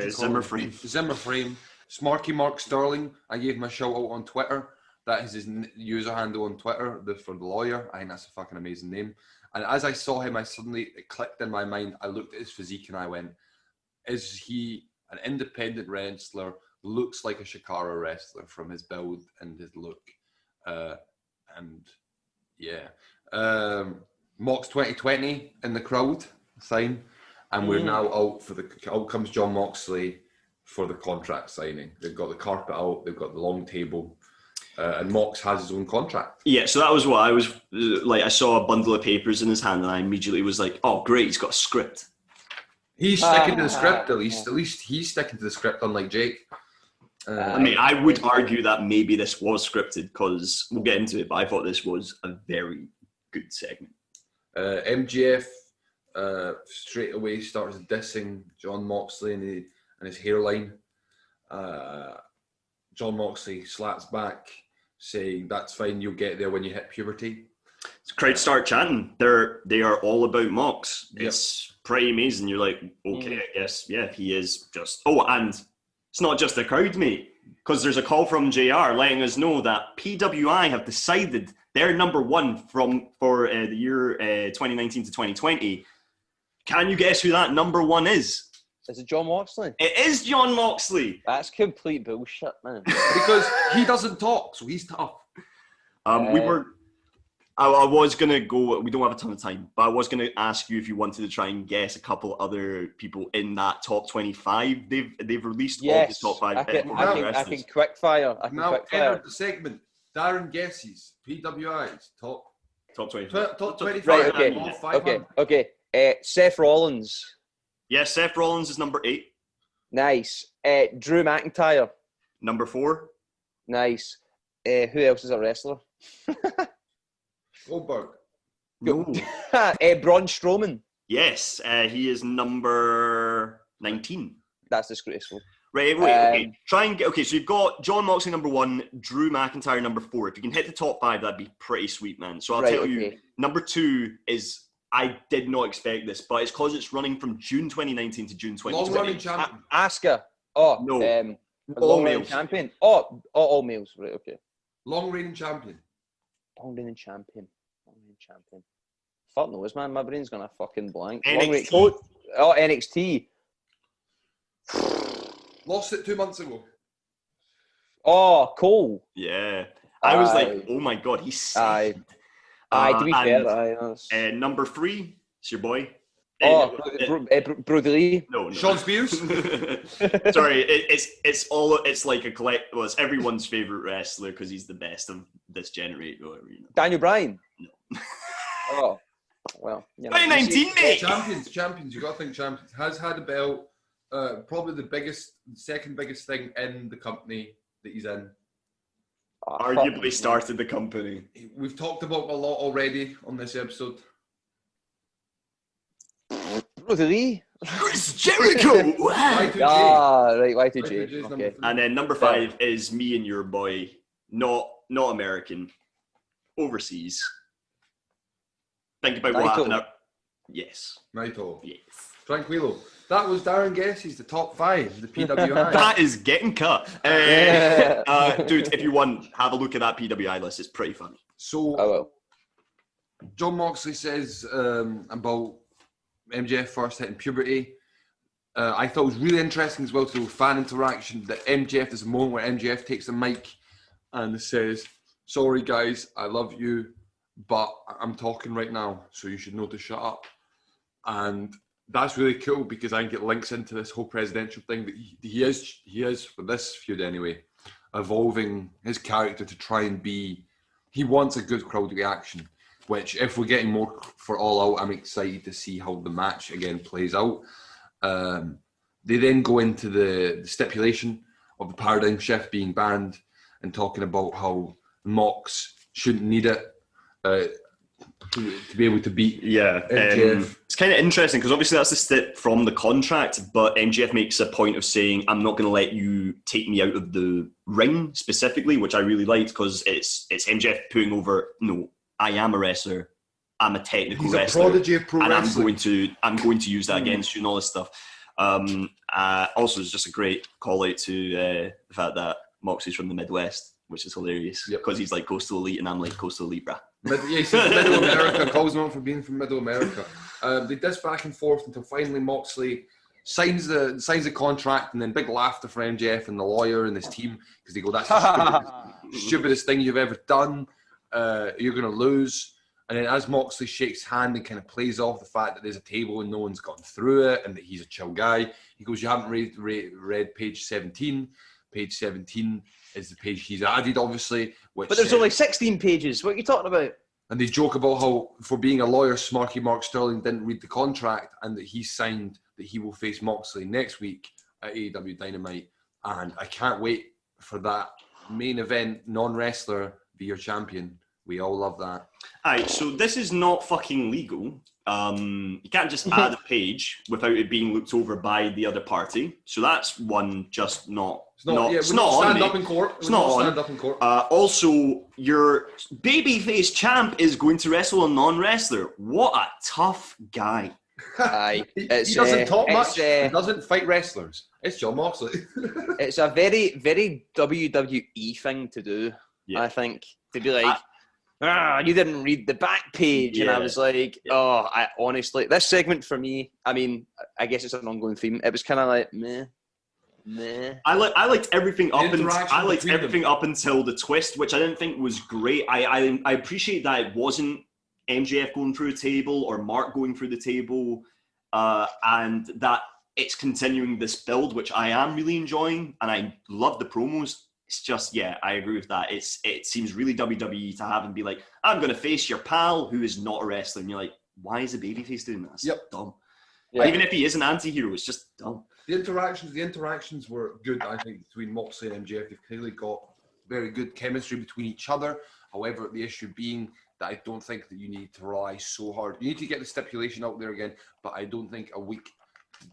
Zimmer frame. Zimmer frame. Smarky Mark Sterling, I gave him a shout out on Twitter. That is his user handle on Twitter for the lawyer. I think that's a fucking amazing name. And as I saw him, it clicked in my mind. I looked at his physique and I went, is he an independent wrestler? Looks like a Shikara wrestler from his build and his look. Mox 2020 in the crowd sign. And we're now out comes John Moxley for the contract signing. They've got the carpet out, they've got the long table, and Mox has his own contract. Yeah, so that was what I was like. I saw a bundle of papers in his hand, and I immediately was like, "Oh, great! He's got a script." He's sticking to the script. At least he's sticking to the script, unlike Jake. I mean, I would argue that maybe this was scripted because we'll get into it. But I thought this was a very good segment. MJF straight away starts dissing John Moxley and his hairline. John Moxley slaps back, saying, "That's fine. You'll get there when you hit puberty." The crowd start chanting. They are all about Mox. It's pretty amazing. You're like, okay, I guess, yeah, he is just. Oh, and it's not just the crowd, mate, because there's a call from JR letting us know that PWI have decided they're number one for the year 2019 to 2020. Can you guess who that number one is? Is it John Moxley? It is John Moxley. That's complete bullshit, man. Because he doesn't talk, so he's tough. I was going to go, we don't have a ton of time, but I was going to ask you if you wanted to try and guess a couple other people in that top 25. They've released all the top 5. I can quick fire. Enter the segment. Darren guesses PWI's top 25. Top 25. Right, okay. Seth Rollins. Yes, Seth Rollins is number 8. Nice. Drew McIntyre. Number 4. Nice. Who else is a wrestler? Goldberg. No. Braun Strowman. Yes, he is number 19. That's disgraceful. Right, okay. Try and get. Okay, so you've got John Moxley number 1, Drew McIntyre number 4. If you can hit the top 5, that'd be pretty sweet, man. So I'll tell you, number 2 is I did not expect this, but it's because it's running from June 2019 to June 2020. Long running champion. Asuka. Oh, No. long All reigning males. champion. All males. Right, okay. Long reigning champion. Long reigning champion. Fuck knows, man. My brain's gonna fucking blank. NXT. Long reign coach. Oh, NXT. Lost it 2 months ago. Oh, Cole. Yeah. I was Aye. like, oh my God, he's Aye. sick. To be and, fair, that's... number 3, it's your boy. Brody Lee. No. Sean Spears. Sorry, it's like a collect. Well, it's everyone's favorite wrestler because he's the best of this generation. Whatever, you know. Daniel Bryan. No. Oh, well. You know, 2019, mate. Champions. You got to think champions. Has had a belt. Probably the second biggest thing in the company that he's in. Arguably started the company. We've talked about a lot already on this episode. Brody Lee. Chris Jericho. Y2J. Right, Y2J. Y2J is number Okay. 3. And then number 5 is me and your boy, not American, overseas. Think about what Naito. happened. Yes. Naito. Yes. Tranquilo. That was Darren Guesses, the top 5, the PWI. That is getting cut. Dude, if you want, have a look at that PWI list. It's pretty funny. So, I will. John Moxley says about MJF first hitting puberty. I thought it was really interesting as well to do fan interaction that MJF, there's a moment where MJF takes the mic and says, sorry guys, I love you, but I'm talking right now, so you should know to shut up. And that's really cool because I think it links into this whole presidential thing that he is, for this feud anyway, evolving his character to try and be, he wants a good crowd reaction, which if we're getting more for All Out, I'm excited to see how the match again plays out. They then go into the stipulation of the paradigm shift being banned and talking about how Mox shouldn't need it to be able to beat MJF. It's kind of interesting because obviously that's the step from the contract, but MJF makes a point of saying, I'm not going to let you take me out of the ring specifically, which I really liked because it's MJF putting over, no, I am a wrestler, I'm a technical He's wrestler, a prodigy of pro and wrestling. I'm going to use that against you and all this stuff. Also, it's just a great call out to the fact that Moxie's from the Midwest, which is hilarious because he's like coastal elite and I'm like coastal elite, bruh. He says Middle America, calls him out for being from Middle America. They diss back and forth until finally Moxley signs the contract, and then big laughter for MJF and the lawyer and his team because they go, that's the stupidest thing you've ever done. You're going to lose. And then as Moxley shakes hand and kind of plays off the fact that there's a table and no one's gotten through it and that he's a chill guy, he goes, you haven't read page 17. Page 17 is the page he's added, obviously. But there's only 16 pages. What are you talking about? And they joke about how, for being a lawyer, Smarky Mark Sterling didn't read the contract and that he signed that he will face Moxley next week at AEW Dynamite. And I can't wait for that main event, non-wrestler, be your champion. We all love that. Alright, so this is not fucking legal. You can't just add a page without it being looked over by the other party. So that's one just not. It's not on. Stand up in court. It's not on. Stand up in court. Also, your babyface champ is going to wrestle a non-wrestler. What a tough guy. Aye. He doesn't talk much. He doesn't fight wrestlers. It's John Moxley. It's a very, very WWE thing to do. Yeah. I think to be like, you didn't read the back page, and I was like, I honestly, this segment for me, I mean, I guess it's an ongoing theme. It was kind of like meh. I liked everything up Interaction up until the twist, which I didn't think was great. I appreciate that it wasn't MJF going through a table or Mark going through the table, and that it's continuing this build, which I am really enjoying, and I love the promos. It's just, I agree with that. It seems really WWE to have him be like, I'm going to face your pal who is not a wrestler. And you're like, why is a babyface doing that? It's dumb. Yeah. Even if he is an anti-hero, it's just dumb. The interactions were good, I think, between Moxley and MJF. They've clearly got very good chemistry between each other. However, the issue being that I don't think that you need to rely so hard. You need to get the stipulation out there again, but I don't think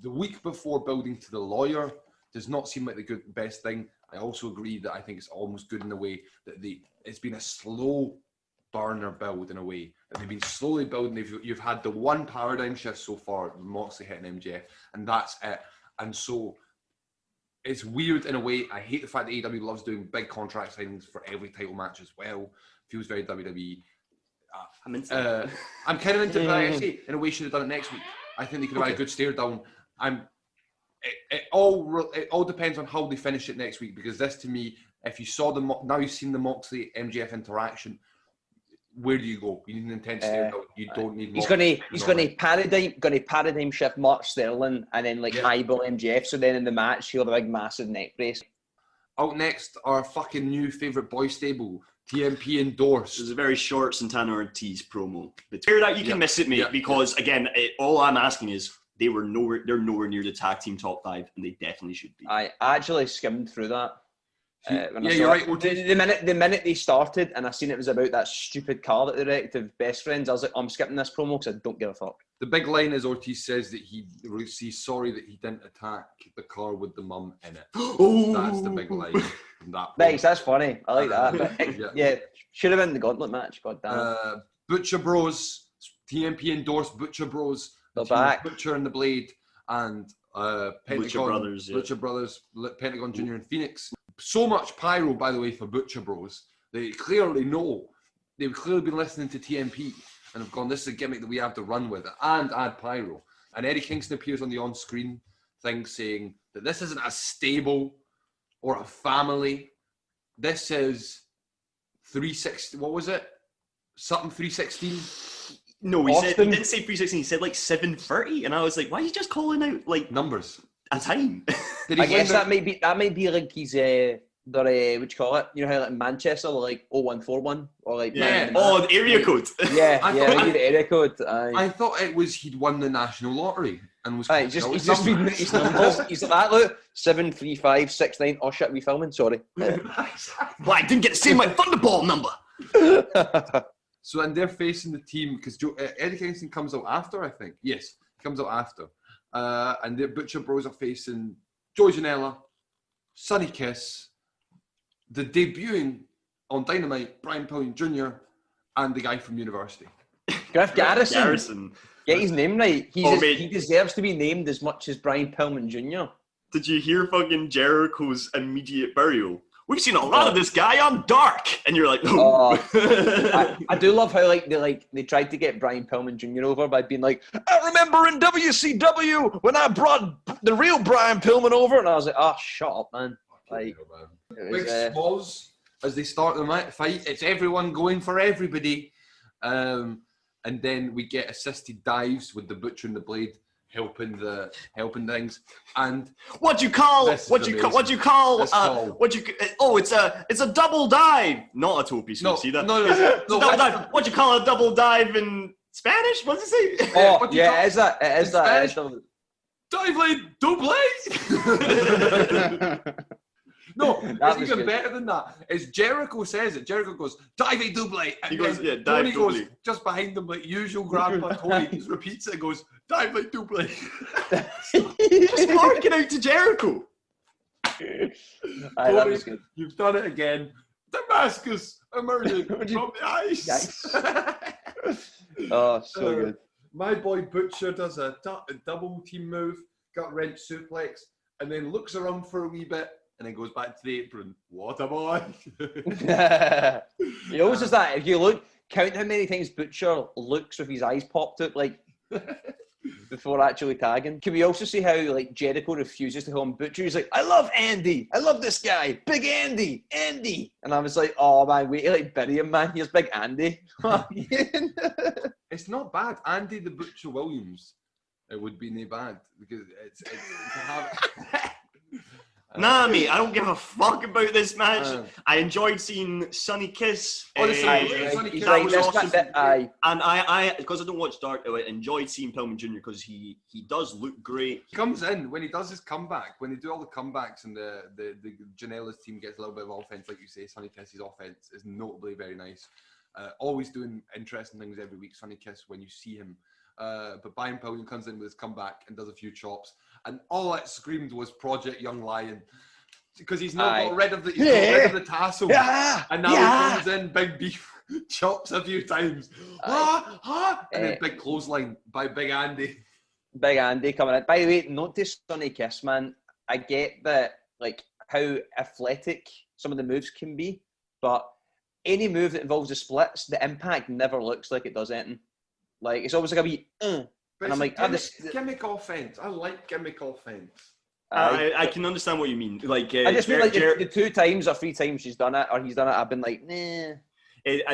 the week before building to the lawyer does not seem like the best thing. I also agree that I think it's almost good in the way that it's been a slow burner build in a way. They've been slowly building. You've had the one paradigm shift so far, Moxley hitting MJF, and that's it. And so it's weird in a way. I hate the fact that AEW loves doing big contract signings for every title match as well. Feels very WWE. I'm into I'm kind of into it, but like I say, in a way, should have done it next week. I think they could have had a good stare down. It all depends on how they finish it next week, because this, to me, if you saw now you've seen the Moxley MJF interaction, where do you go? You need an intense stare down. You don't need. He's going to paradigm shift Mark Sterling and then eyeball MJF. So then in the match he'll have a big massive neck brace. Out next, our fucking new favourite boy stable, TNP endorsed. There's a very short Santana Ortiz promo. But clear that you can miss it, mate, because again, all I'm asking is they're nowhere near the tag team top 5, and they definitely should be. I actually skimmed through that. You're right. The minute they started, and I seen it was about that stupid car that they wrecked of Best Friends, I was like, I'm skipping this promo because I don't give a fuck. The big line is Ortiz says that he's sorry that he didn't attack the car with the mum in it. That's the big line. Nice, that's funny. I like that. Yeah, should have been the Gauntlet match. God damn. Butcher Bros, TNP endorsed Butcher Bros. They're back. Butcher and the Blade and Pentagon. Butcher Brothers, Pentagon Jr. and Phoenix. So much pyro, by the way, for Butcher Bros. They clearly know. They've clearly been listening to TNP and have gone, this is a gimmick that we have to run with it and add pyro. And Eddie Kingston appears on the on-screen thing saying that this isn't a stable or a family. This is 360. What was it? Something 316? No, he didn't say 316. He said 730, and I was like, why are you just calling out numbers? A time. I guess that may be like his their what you call it? You know how in Manchester they're 0141 or the area code. Maybe the area code. I thought it was he'd won the national lottery and was. He's just reading his numbers. He's like that. Look, 73569. Oh shit, we filming? Sorry. Well, I didn't get to say my Thunderball number. So, and they're facing the team because Eddie Kingston comes out after, I think. Yes, he comes out after. And the Butcher Bros are facing Joey Janela, Sonny Kiss, the debuting on Dynamite, Brian Pillman Jr., and the guy from University. Griff Garrison. Get his name right. He deserves to be named as much as Brian Pillman Jr. Did you hear fucking Jericho's immediate burial? We've seen a lot of this guy on Dark, and you're like, I do love how they tried to get Brian Pillman Jr. over by being like, I remember in WCW when I brought the real Brian Pillman over, and I was like, oh, shut up, man. Big smalls as they start the fight. It's everyone going for everybody, and then we get assisted dives with the Butcher and the Blade helping things. And it's a double dive, not a toe piece. No, see that? No, double dive. What you call a double dive in Spanish? What does it say? It is that. Dive blade, double. No, it's even better than that. It's Jericho says it. Jericho goes, dive a double. He goes, Tony goes just behind them like usual grandpa Tony. He repeats it and goes, dive like double. Just marking out to Jericho. That was good. You've done it again. Damascus emerging from the ice. Oh, so good. My boy Butcher does a double team move, gut wrench suplex, and then looks around for a wee bit. And then goes back to the apron. What a boy! He always does that. If you look, count how many times Butcher looks with his eyes popped up, before actually tagging. Can we also see how Jericho refuses to call him Butcher? He's like, I love Andy. I love this guy, Big Andy. And I was like, oh man, wait till bury him, man. Here's Big Andy. It's not bad. Andy the Butcher Williams. It would be no bad because it's you can have. Nah, mate, I don't give a fuck about this match. I enjoyed seeing Sonny Kiss. Sonny Kiss. That was awesome. And I, because I don't watch Dark, I enjoyed seeing Pillman Jr. because he does look great. He comes in when he does his comeback, when they do all the comebacks and the Janela's team gets a little bit of offense, like you say, Sonny Kiss's offense is notably very nice. Always doing interesting things every week, Sonny Kiss, when you see him. But Brian Pillman comes in with his comeback and does a few chops. And all that screamed was Project Young Lion. Because he's now got rid of the tassel. And now he comes in, big beef. chops a few times. And then big clothesline by Big Andy. Big Andy coming in. By the way, notice Sonny Kiss, man. I get that, like, how athletic some of the moves can be, but any move that involves the splits, the impact never looks like it does anything. Like, it's always like a wee, and I'm like, gimmick offense. I like gimmick offense. I can understand what you mean. Like, I just feel like the 2 times or 3 times she's done it, or he's done it, I've been like, nah.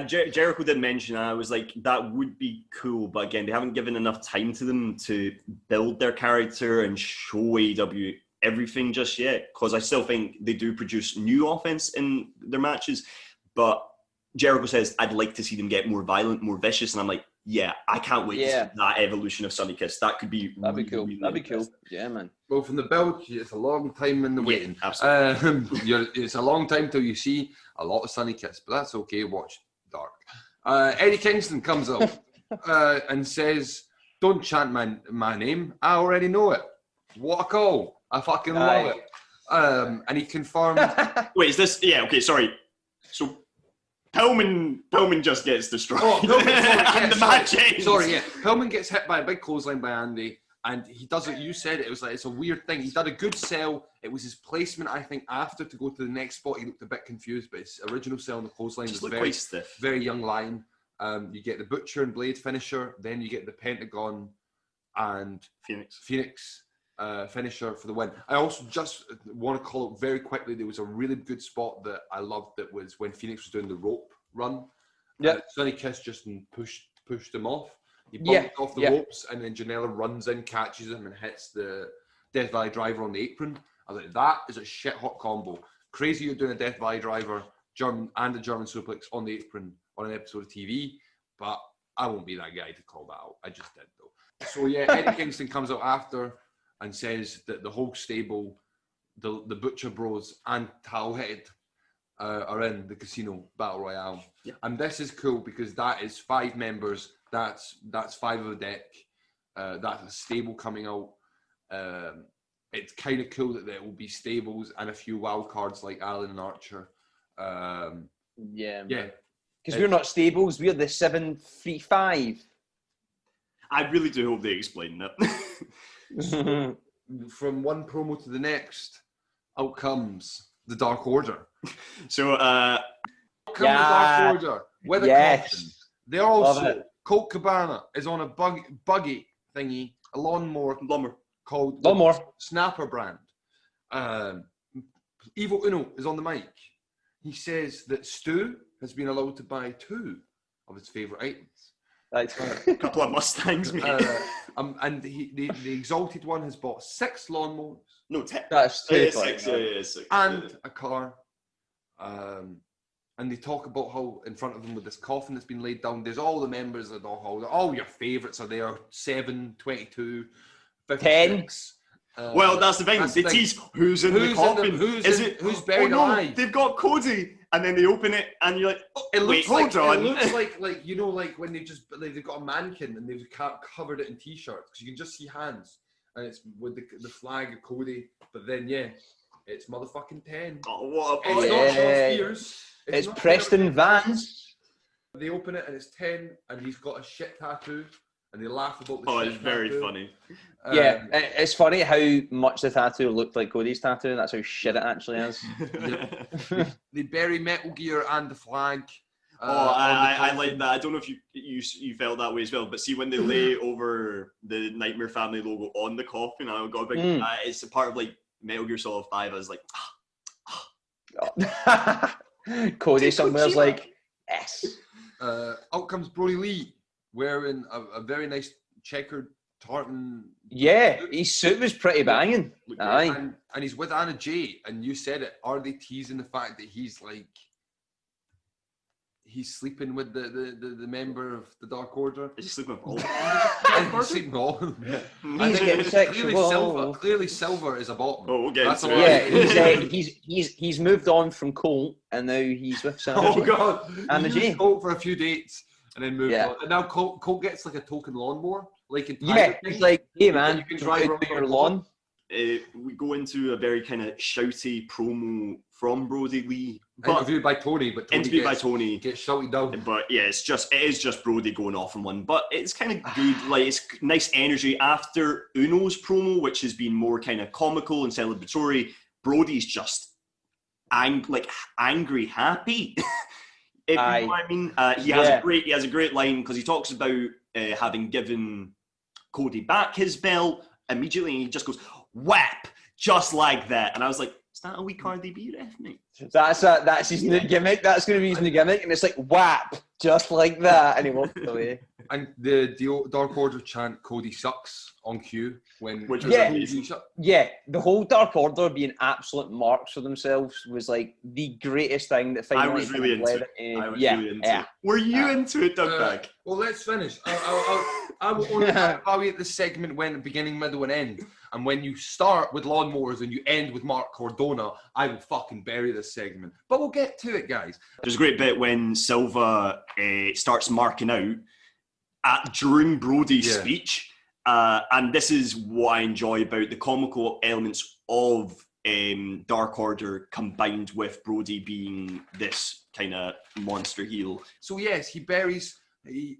Jericho did mention, I was like, that would be cool, but again, they haven't given enough time to them to build their character and show AEW everything just yet, because I still think they do produce new offense in their matches, but Jericho says, I'd like to see them get more violent, more vicious, and I'm like, yeah, I can't wait to see that evolution of Sonny Kiss. That could be That'd be cool. Really That'd be cool. Yeah, man. Well, from the build, it's a long time in the waiting. Absolutely. It's a long time till you see a lot of Sonny Kiss, but that's okay. Watch Dark. Eddie Kingston comes out and says, "Don't chant my name. I already know it. What a call! I fucking love it." And he confirmed. Wait, is this? Yeah. Okay. Sorry. So Pillman just gets destroyed. Oh, Pillman, and the match ends. Sorry, yeah. Pillman gets hit by a big clothesline by Andy, and he does it. You said it. It was like, it's a weird thing. He did a good sell. It was his placement, I think, after to go to the next spot. He looked a bit confused, but his original sell on the clothesline was quite stiff. Very young line. You get the Butcher and Blade finisher, then you get the Pentagon and Phoenix finisher for the win. I also just want to call it very quickly, there was a really good spot that I loved, that was when Phoenix was doing the rope run. Sonny Kiss just pushed him off. He bumped off the ropes, and then Janela runs in, catches him, and hits the Death Valley Driver on the apron. I was like, that is a shit hot combo. Crazy you're doing a Death Valley Driver and a German suplex on the apron on an episode of TV, but I won't be that guy to call that out. I just did though. So yeah, Eddie Kingston comes out after and says that the whole stable, the Butcher Bros and Towelhead are in the Casino Battle Royale. Yeah. And this is cool because that is 5 members. That's 5 of the deck. That's a stable coming out. It's kind of cool that there will be stables and a few wild cards like Allen and Archer. Yeah. Because we're not stables, we're the 735. I really do hope they explain that. From one promo to the next, out comes the Dark Order. So, out comes the Dark Order with a coffin. They're also, Colt Cabana is on a buggy thingy, a lawnmower called Snapper Brand. Evil Uno is on the mic. He says that Stu has been allowed to buy 2 of his favourite items. A couple of Mustangs, mate. And the Exalted One has bought 6 lawnmowers. No, 10. That's 6. And a car. And they talk about how in front of them with this coffin that's been laid down, there's all the members of the hall. All your favourites are there. 7, 22, 56. 10. Well, that's the thing. They tease who's in the coffin. Who's buried alive? They've got Cody, and then they open it, and you're like, oh, it looks hold on. It looks like you know, like when they've got a mannequin and they've covered it in t-shirts because you can just see hands, and it's with the flag of Cody. But then it's motherfucking 10. Oh, what a It's not Sean Spears. It's Preston Vance. They open it and it's 10, and he's got a shit tattoo. And they laugh about the shit tattoo. It's very funny. It's funny how much the tattoo looked like Cody's tattoo, and that's how shit it actually is. They bury Metal Gear and the flag. I like that. I don't know if you felt that way as well, but see when they lay over the Nightmare Family logo on the coffin, I got a big. It's a part of like Metal Gear Solid 5. I was like, Cody somewhere's like, yes. Out comes Brody Lee, wearing a very nice checkered tartan. Yeah, his suit was pretty banging. Aye. And he's with Anna Jay, and you said it. Are they teasing the fact that he's sleeping with the member of the Dark Order? He's sleeping with all of them. He's sleeping with all of them. He's getting sexual. Clearly Silver is a bottom. Oh, we'll get That's into it. Yeah, he's moved on from Colt, and now he's with Sam. Oh God! Anna Jay. Colt for a few dates, and then moved on. And now Colt gets like a token lawnmower, like in he's like, hey man, you can drive around your lawn. We go into a very kind of shouty promo from Brody Lee, Interviewed by Tony, but Tony gets shouted down. But yeah, it is just Brody going off on one. But it's kind of good, like it's nice energy after Uno's promo, which has been more kind of comical and celebratory. Brody's just angry happy. If you know what I mean. He has a great line because he talks about having given Cody back his belt. Immediately he just goes whap, just like that, and I was like, is that a wee Cardi B ref, mate? That's his new gimmick. That's going to be his new gimmick, and it's like whap, just like that, and he walked away. And the Dark Order chant "Cody sucks" on cue the whole Dark Order being absolute marks for themselves was like the greatest thing that finally. I was really into it. Were you into it, Dugbag? Well, let's finish. I will only evaluate the segment when beginning, middle, and end. And when you start with lawnmowers and you end with Mark Cardona, I will fucking bury this segment. But we'll get to it, guys. There's a great bit when Silva starts marking out during Brody's speech. And this is what I enjoy about the comical elements of Dark Order combined with Brody being this kind of monster heel. So yes, he's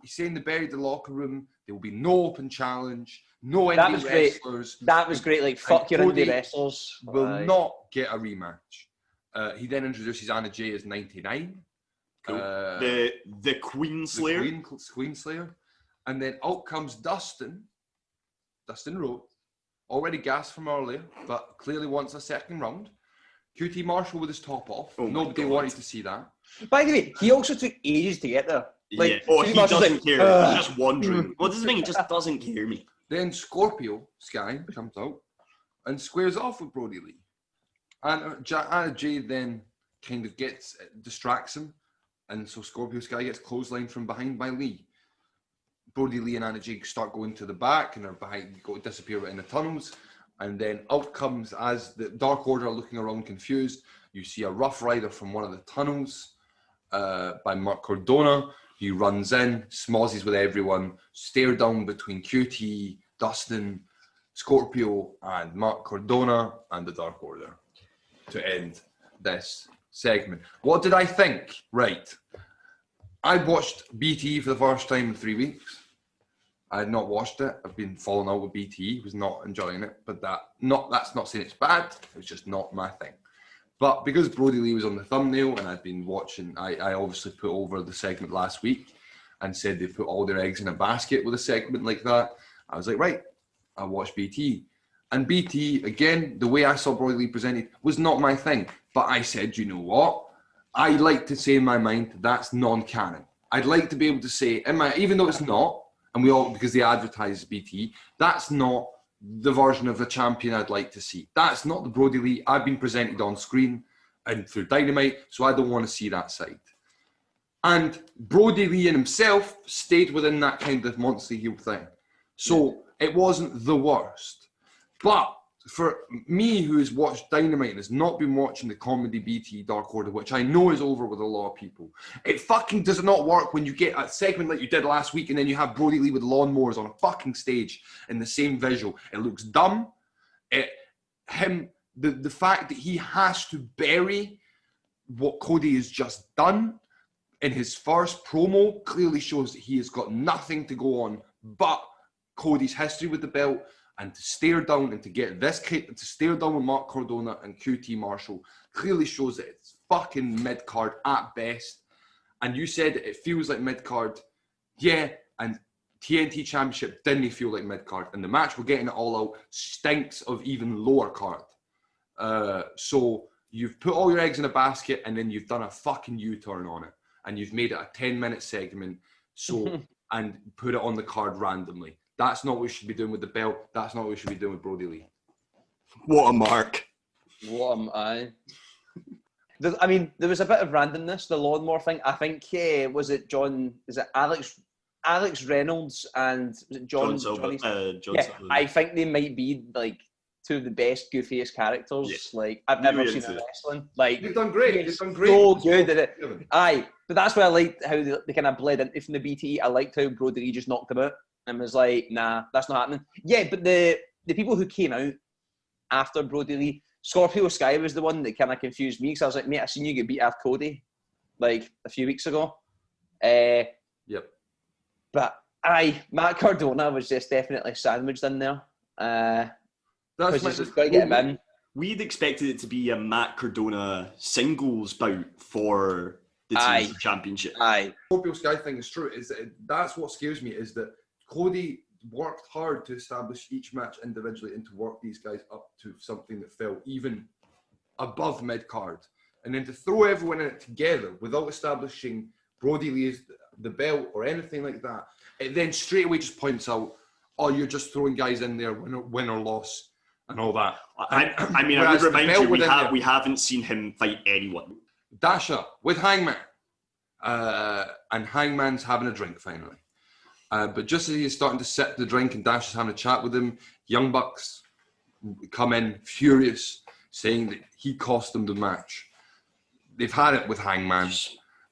saying they buried the locker room. There will be no open challenge, no indie wrestlers. That was great. Like, fuck your indie wrestlers. Will not get a rematch. He then introduces Anna Jay as 99. Cool. The Queen Slayer. The Queen Slayer. And then out comes Dustin Rhodes, already gassed from earlier, but clearly wants a second round. QT Marshall with his top off. Nobody wanted to see that. By the way, he also took ages to get there. Like, he doesn't care. He's just wandering. Well, this is the thing, he just doesn't care, me. Then Scorpio Sky comes out and squares off with Brody Lee. And Anna Jay then kind of distracts him. And so Scorpio Sky gets clotheslined from behind by Lee. Brody Lee and Anna Jay start going to the back and they're disappear in the tunnels. And then out comes, as the Dark Order are looking around confused, you see a Rough Rider from one of the tunnels by Mark Cardona. He runs in, smozzes with everyone, stare down between QT, Dustin, Scorpio, and Mark Cardona and the Dark Order to end this segment. What did I think? Right. I watched BT for the first time in 3 weeks. I had not watched it. I've been falling out with BT. Was not enjoying it. But that's not saying it's bad. It's just not my thing. But because Brody Lee was on the thumbnail and I'd been watching, I obviously put over the segment last week and said they put all their eggs in a basket with a segment like that. I was like, right, I'll watch BT. And BT, again, the way I saw Brody Lee presented was not my thing. But I said, you know what? I like to say in my mind, that's non-canon. I'd like to be able to say, even though it's not, and because they advertise BT, that's not the version of the champion I'd like to see. That's not the Brody Lee I've been presented on screen and through Dynamite, so I don't want to see that side. And Brody Lee in himself stayed within that kind of monster heel thing. So it wasn't the worst. But for me, who has watched Dynamite and has not been watching the comedy BT Dark Order, which I know is over with a lot of people, it fucking does not work when you get a segment like you did last week and then you have Brody Lee with lawnmowers on a fucking stage in the same visual. It looks dumb. The fact that he has to bury what Cody has just done in his first promo clearly shows that he has got nothing to go on but Cody's history with the belt. And to stare down and to get this kid, to stare down with Mark Cardona and QT Marshall clearly shows that it's fucking mid-card at best. And you said it feels like mid-card. Yeah, and TNT Championship didn't feel like mid-card. And the match we're getting it all out stinks of even lower card. So you've put all your eggs in a basket and then you've done a fucking U-turn on it. And you've made it a 10-minute segment and put it on the card randomly. That's not what we should be doing with the belt. That's not what we should be doing with Brody Lee. What a mark. What am I? I mean, there was a bit of randomness, the lawnmower thing. I think, was it Alex Reynolds and was it John Silver? I think they might be like two of the best, goofiest characters I've ever seen in wrestling. You've done great. You've done great. So good at it. Aye, but that's why I liked how they kind of bled into from the BT. I liked how Brody Lee just knocked him out. And was like, nah, that's not happening. Yeah, but the people who came out after Brody Lee Scorpio Sky was the one that kind of confused me because I was like, mate, I seen you get beat off Cody like a few weeks ago. Yep. But Matt Cardona was just definitely sandwiched in there. That's Because he's got to get him in. We'd expected it to be a Matt Cardona singles bout for the TNT Championship. Aye. Scorpio Sky thing is true. That's what scares me, is that Cody worked hard to establish each match individually and to work these guys up to something that felt even above mid-card. And then to throw everyone in it together without establishing Brody Lee as the belt or anything like that, it then straight away just points out, oh, you're just throwing guys in there, win or loss, and all that. I mean, I would remind you, we haven't seen him fight anyone. Dasha with Hangman. And Hangman's having a drink finally. But just as he's starting to sip the drink and Dasha's having a chat with him, Young Bucks come in furious, saying that he cost them the match. They've had it with Hangman.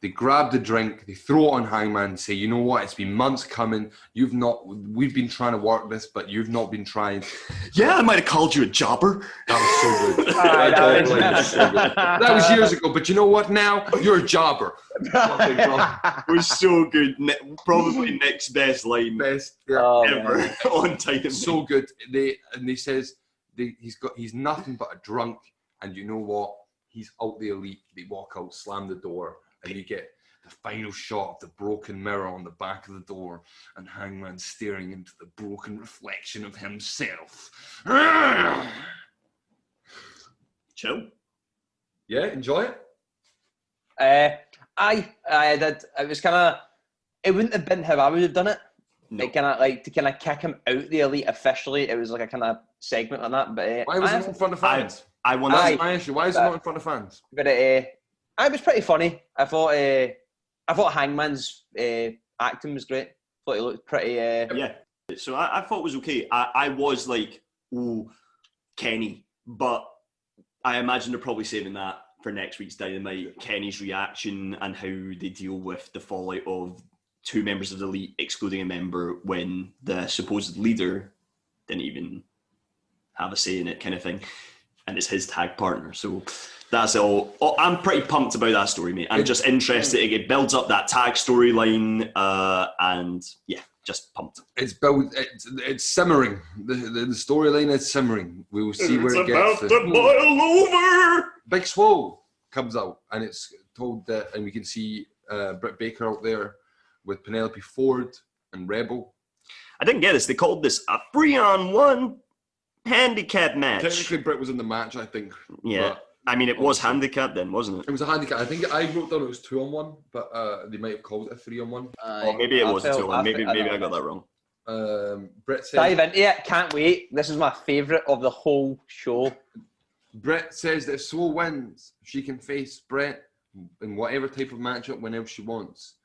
They grab the drink, they throw it on Hangman and say, you know what, it's been months coming. We've been trying to work this, but you've not been trying. Yeah, I might have called you a jobber. That was so good. That was years ago, but you know what now? You're a jobber. It was so good. Probably next best line ever on Titan. So good. They says he's nothing but a drunk, and you know what? He's out the elite. They walk out, slam the door, and you get the final shot of the broken mirror on the back of the door, and Hangman staring into the broken reflection of himself. Chill. Yeah, enjoy it. I did. It was kind of. It wouldn't have been how I would have done it. No. Like, kind of like to kind of kick him out the elite officially. It was like a kind of segment on that. But why was it in front of fans? That's my issue. Why is it not in front of fans? But it was pretty funny. I thought Hangman's acting was great. I thought he looked pretty. Yeah. So I thought it was okay. I was like, ooh, Kenny, but I imagine they're probably saving that for next week's Dynamite. Kenny's reaction and how they deal with the fallout of two members of the elite excluding a member when the supposed leader didn't even have a say in it, kind of thing. And it's his tag partner. So that's all. Oh, I'm pretty pumped about that story, mate. I'm just interested. It builds up that tag storyline, and yeah, just pumped. It's simmering. The storyline is simmering. We will see where it gets. It's about to boil over. Big Swole comes out, and it's told that, and we can see Britt Baker out there with Penelope Ford and Rebel. I didn't get this. They called this a 3-on-1 handicap match. Technically, Britt was in the match, I think. Yeah. I mean, it was handicap then, wasn't it? It was a handicap. I think I wrote down it was 2-on-1, but they might have called it a 3-on-1. Or maybe it was a 2-on-1. Maybe I got that wrong. Britt says, dive into it. Can't wait. This is my favourite of the whole show. Britt says that if Swole wins, she can face Brett in whatever type of matchup whenever she wants.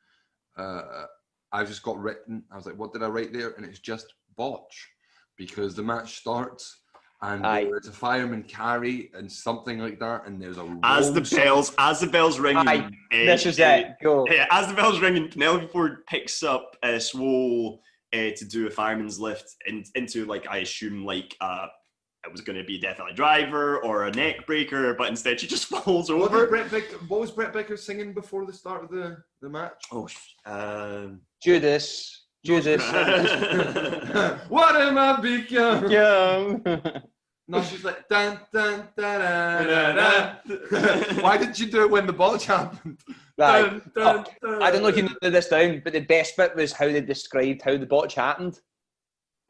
I've just got written. I was like, what did I write there? And it's just botch, because the match starts and there's a fireman carry and something like that, and there's a as the bells ringing. This is it. Go. As the bells ringing, Penelope Ford picks up Swole to do a fireman's lift into like, I assume like it was going to be a Death Valley Driver or a neck breaker, but instead she just falls over. What was Brett Baker singing before the start of the match? Oh, Judas. What am I become? Young. No, she's like, dun, dun, dun, dun, dun, dun. Why didn't you do it when the botch happened? Right. Dun, dun, dun. I don't know if you know this down, but the best bit was how they described how the botch happened.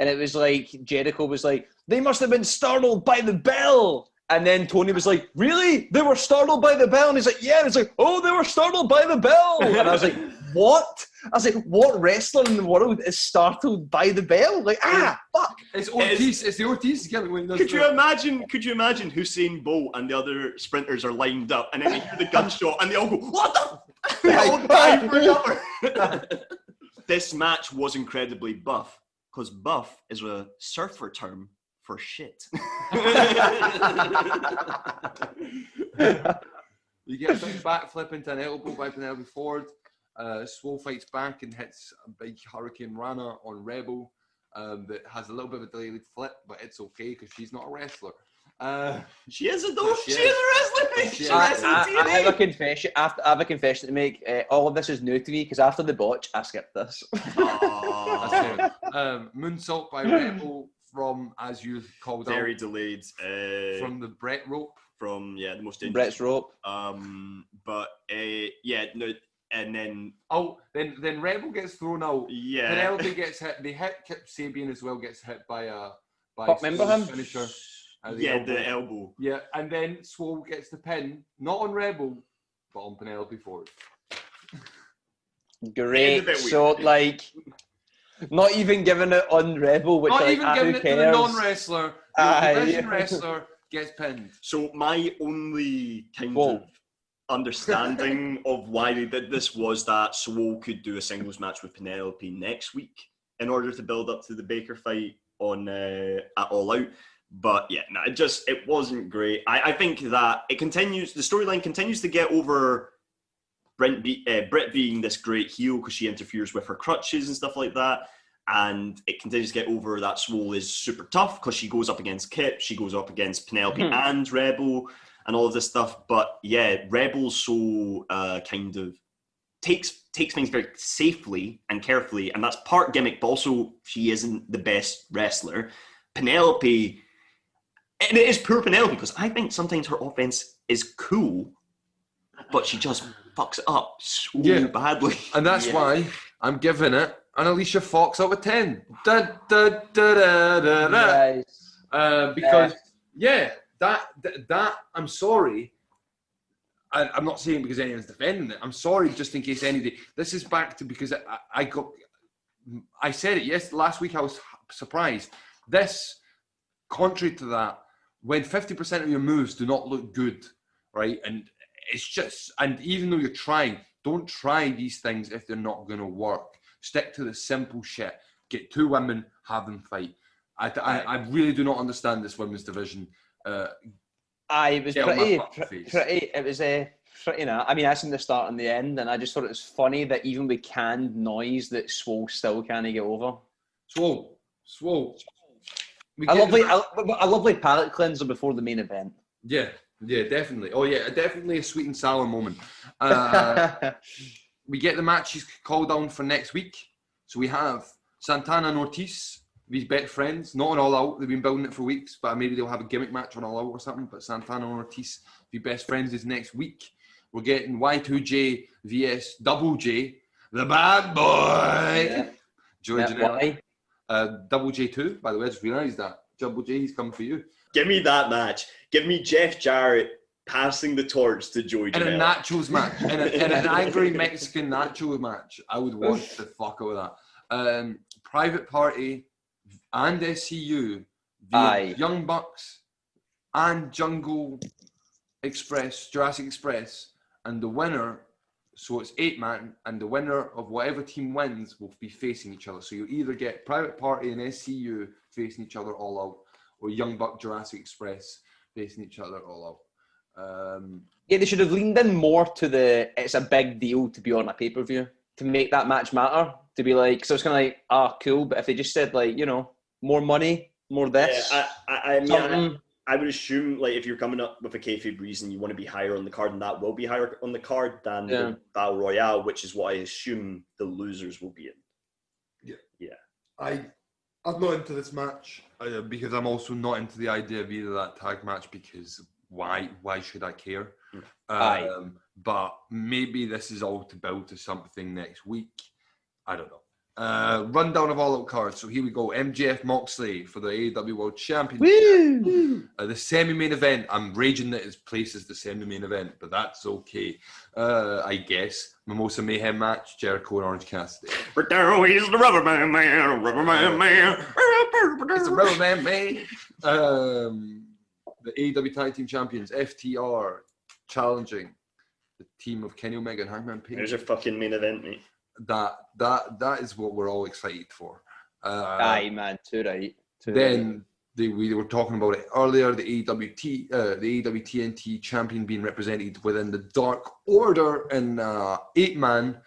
And it was like, Jericho was like, they must have been startled by the bell. And then Tony was like, really? They were startled by the bell? And he's like, yeah. And it's like, oh, they were startled by the bell. And I was like, what? I was like, what wrestler in the world is startled by the bell? Like, fuck. It's Ortiz. It's the Ortiz gimmick. Could you imagine Hussein Bolt and the other sprinters are lined up, and then they hear the gunshot, and they all go, what the? They all dive for cover. This match was incredibly buff, because buff is a surfer term for shit. You get a big backflip into an elbow by Penelope Ford. Swole fights back and hits a big Hurricane Rana on Rebel that has a little bit of a delayed flip, but it's okay because she's not a wrestler. She is a dope. She She is. is a wrestler. She She is. wrestles I have a TNA. confession. I have a confession to make. All of this is new to me because after the botch, I skipped this. Aw. That's fair. Moonsault by Rebel from, as you called Very out, delayed. from the Brett rope. From the most dangerous. Brett's rope. But yeah, no, and then Then Rebel gets thrown out. yeah, Penelope gets hit. They hit Kip Sabian as well. Gets hit by Remember him? finisher. the elbow. Yeah, and then Swole gets the pin, not on Rebel, but on Penelope Ford. Great. bit So weird. like, not even giving it on Rebel, which Not like, even giving who it to the cares? non-wrestler. The Aye. division wrestler gets pinned. So my only kind Whoa. of understanding of why they did this was that Swole could do a singles match with Penelope next week in order to build up to the Baker fight on at All Out. But yeah, no, it wasn't great. I think that the storyline continues to get over Britt being this great heel because she interferes with her crutches and stuff like that. And it continues to get over that Swole is super tough because she goes up against Kip, she goes up against Penelope and Rebel and all of this stuff. But yeah, Rebel so kind of takes things very safely and carefully, and that's part gimmick, but also she isn't the best wrestler. Penelope, and it is poor Penelope because I think sometimes her offense is cool, but she just fucks it up so badly. And that's why I'm giving it an Alicia Fox out of 10. Nice. Because that I'm sorry. I'm not saying because anyone's defending it. I'm sorry, just in case anybody. This is back to because I said it last week. I was surprised. This, contrary to that, when 50% of your moves do not look good, right? And it's just, and even though you're trying, don't try these things if they're not going to work. Stick to the simple shit. Get two women, have them fight. I really do not understand this women's division. It was Yeah, pretty. my It was pretty. I mean, I seen the start and the end, and I just thought it was funny that even with canned noise, that Swole still can't get over. Swole. A lovely palate cleanser before the main event. Yeah, definitely. Oh yeah, definitely a sweet and sour moment. We get the matches called down for next week. So we have Santana and Ortiz, these best friends, not on All Out. They've been building it for weeks, but maybe they'll have a gimmick match on All Out or something. But Santana and Ortiz, the best friends, is next week. We're getting Y2J vs Double J, the bad boy. Joey Janela. Double J2, by the way, I just realised that. Double J, he's coming for you. Give me that match. Give me Jeff Jarrett passing the torch to Joey In a Janela. nachos match, in an angry Mexican nacho match. I would watch the fuck out of that. Private Party and SCU via Young Bucks and Jungle Express, Jurassic Express, and the winner, so it's 8-man, and the winner of whatever team wins will be facing each other. So you either get Private Party and SCU facing each other All Out, or Young Buck, Jurassic Express facing each other All Out. Yeah, they should have leaned in more to it's a big deal to be on a pay-per-view, to make that match matter, to be like, so it's kind of like, cool, but if they just said like, more money, more this. Yeah, I mean, I would assume like if you're coming up with a kayfabe reason, you want to be higher on the card, and that will be higher on the card than the Battle Royale, which is what I assume the losers will be in. Yeah. I'm not into this match because I'm also not into the idea of either that tag match because why should I care? But maybe this is all to build to something next week. I don't know. Rundown of All Out cards. So here we go. MJF Moxley for the AEW World Championship. The semi-main event. I'm raging that it's placed as the semi-main event, but that's okay. I guess. Mimosa Mayhem match. Jericho and Orange Cassidy. But now he's the rubber man. It's the rubber man. The AEW Tag Team Champions, FTR, challenging the team of Kenny Omega and Hangman Page. There's your fucking main event, mate. That is what we're all excited for. Man, too right. We were talking about it earlier. The AEW TNT champion being represented within the Dark Order in 8-man.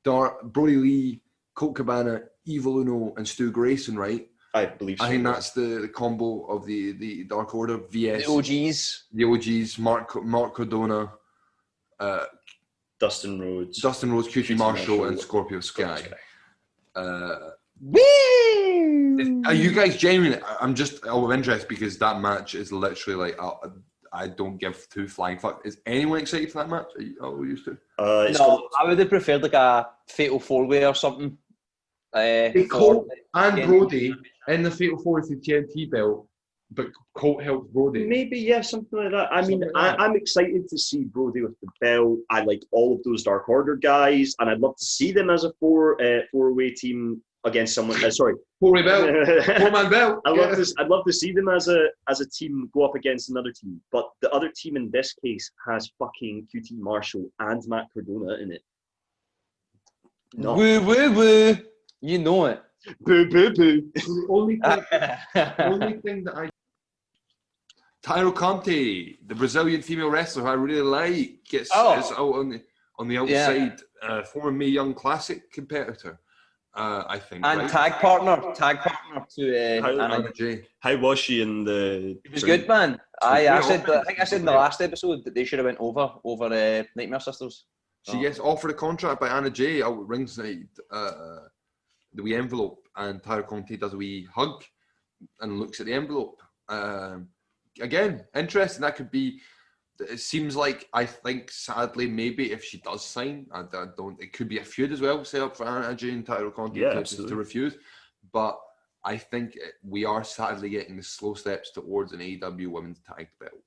Brody Lee, Colt Cabana, Evil Uno, and Stu Grayson. Right. I believe so. I think that's the combo of the Dark Order vs The OGs. Mark Cardona, Dustin Rhodes, QT Marshall, and Scorpio Sky. Woo! Are you guys genuinely? I'm just out of interest because that match is literally like I don't give two flying fucks. Is anyone excited for that match? Are we used to? No, I would have preferred like a Fatal 4-Way or something. Colt and Brody in the Fatal 4 with the TNT belt, but Colt helps Brody. Maybe, yeah, something like that. I mean, I'm excited to see Brody with the belt. I like all of those Dark Order guys, and I'd love to see them as a four-way team against someone. Four-way belt, four-man belt. I'd love to see them as a team go up against another team, but the other team in this case has fucking QT Marshall and Matt Cardona in it. No. Woo woo woo! You know it. Boo boo boo. The only thing that I Tyro Conte, the Brazilian female wrestler who I really like, is out on the outside. Former Mae Young Classic competitor, I think. And right? tag partner to Anna Jay. How was she in the? It was good, man. I think I said in the last episode that they should have went over Nightmare Sisters. She gets offered a contract by Anna Jay out at ringside. The wee envelope, and Tyro Conte does a wee hug and looks at the envelope. Again, interesting. That could be. It seems like, I think, sadly, maybe if she does sign, I don't. It could be a feud as well, set up for Anna Jay and Tyro Conte to refuse. But I think we are sadly getting the slow steps towards an AEW Women's Tag Belt.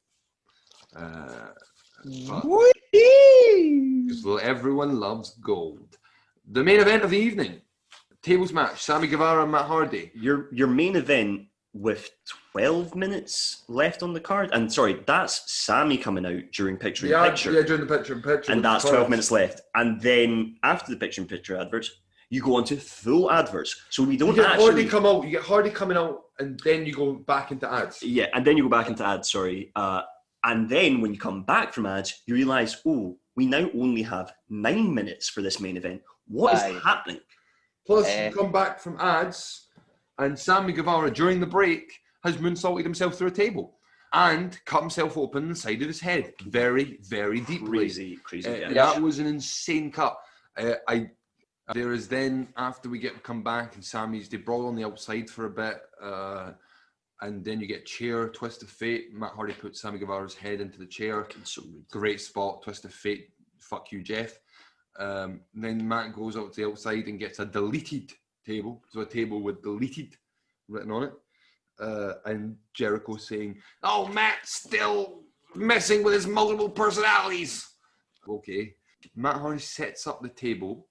Because everyone loves gold. The main event of the evening. Tables match, Sammy Guevara and Matt Hardy. Your main event with 12 minutes left on the card. And sorry, that's Sammy coming out during picture-in-picture. Yeah, during the picture-in-picture. And that's 12 minutes left. And then after the picture-in-picture adverts, you go on to full adverts. So we don't Hardy come out. You get Hardy coming out, and then you go back into ads. Yeah, and then you go back into ads, sorry. And then when you come back from ads, you realise, we now only have 9 minutes for this main event. What is happening? Plus, you come back from ads, and Sammy Guevara, during the break, has moonsaulted himself through a table and cut himself open the side of his head very, very deeply. Crazy. That was an insane cut. There is then, after we come back, and they brawl on the outside for a bit, and then you get chair, twist of fate. Matt Hardy puts Sammy Guevara's head into the chair. Great spot, twist of fate. Fuck you, Jeff. Then Matt goes out to the outside and gets a deleted table, so a table with deleted written on it, and Jericho saying, "Oh, Matt's still messing with his multiple personalities." Okay, Matt Hardy sets up the table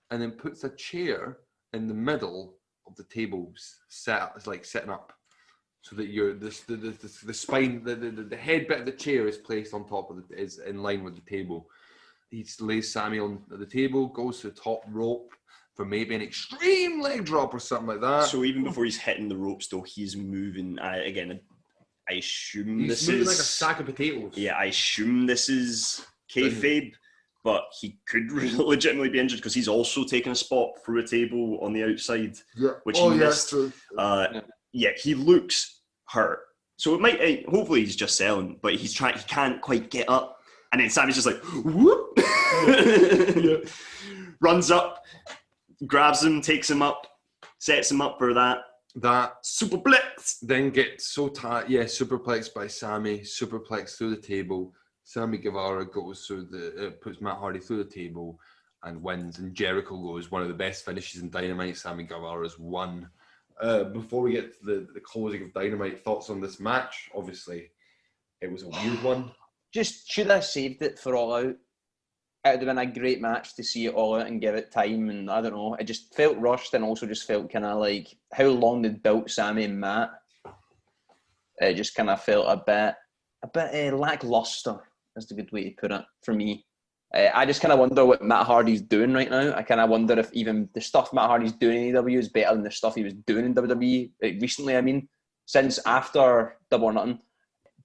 and then puts a chair in the middle of the tables, setting up, so that the spine, the head bit of the chair is placed on top of is in line with the table. He lays Sammy on the table, goes to the top rope for maybe an extreme leg drop or something like that. So even before he's hitting the ropes, though, he's moving. I assume he's moving like a sack of potatoes. Yeah, I assume this is kayfabe, but he could legitimately be injured because he's also taking a spot through a table on the outside, which he missed. True. He looks hurt. So it might. Hopefully, he's just selling, but he can't quite get up. And then Sammy's just like, whoop, runs up, grabs him, takes him up, sets him up for that superplex. Then gets so tired. Yeah, superplex by Sammy, superplex through the table. Sammy Guevara goes through puts Matt Hardy through the table and wins. And Jericho goes, one of the best finishes in Dynamite. Sammy Guevara's won. Before we get to the closing of Dynamite, thoughts on this match? Obviously, it was a weird one. Just should have saved it for All Out. It would have been a great match to see it all out and give it time. And I don't know, it just felt rushed and also just felt kind of like how long they'd built Sammy and Matt. It just kind of felt a bit lackluster. Is the good way to put it for me. I just kind of wonder what Matt Hardy's doing right now. I kind of wonder if even the stuff Matt Hardy's doing in AEW is better than the stuff he was doing in WWE recently. I mean, since after Double or Nothing.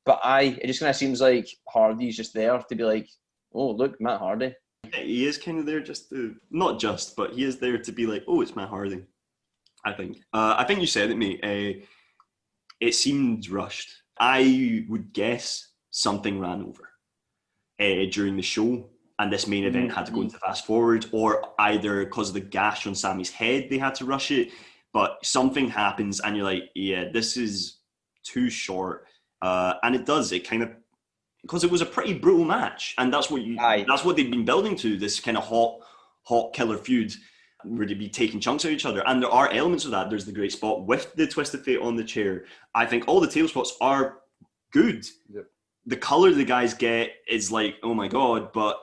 But it just kind of seems like Hardy's just there to be like, oh, look, Matt Hardy. Yeah, he is kind of there but he is there to be like, oh, it's Matt Hardy. I think you said it, mate. It seemed rushed. I would guess something ran over during the show, and this main event had to go into fast forward, or either because of the gash on Sammy's head, they had to rush it. But something happens, and you're like, yeah, this is too short. And it does. It kind of, because it was a pretty brutal match, and that's what they've been building to, this kind of hot killer feud, where they'd be taking chunks of each other. And there are elements of that. There's the great spot with the Twisted Fate on the chair. I think all the tail spots are good. Yep. The color the guys get is like, oh my God, but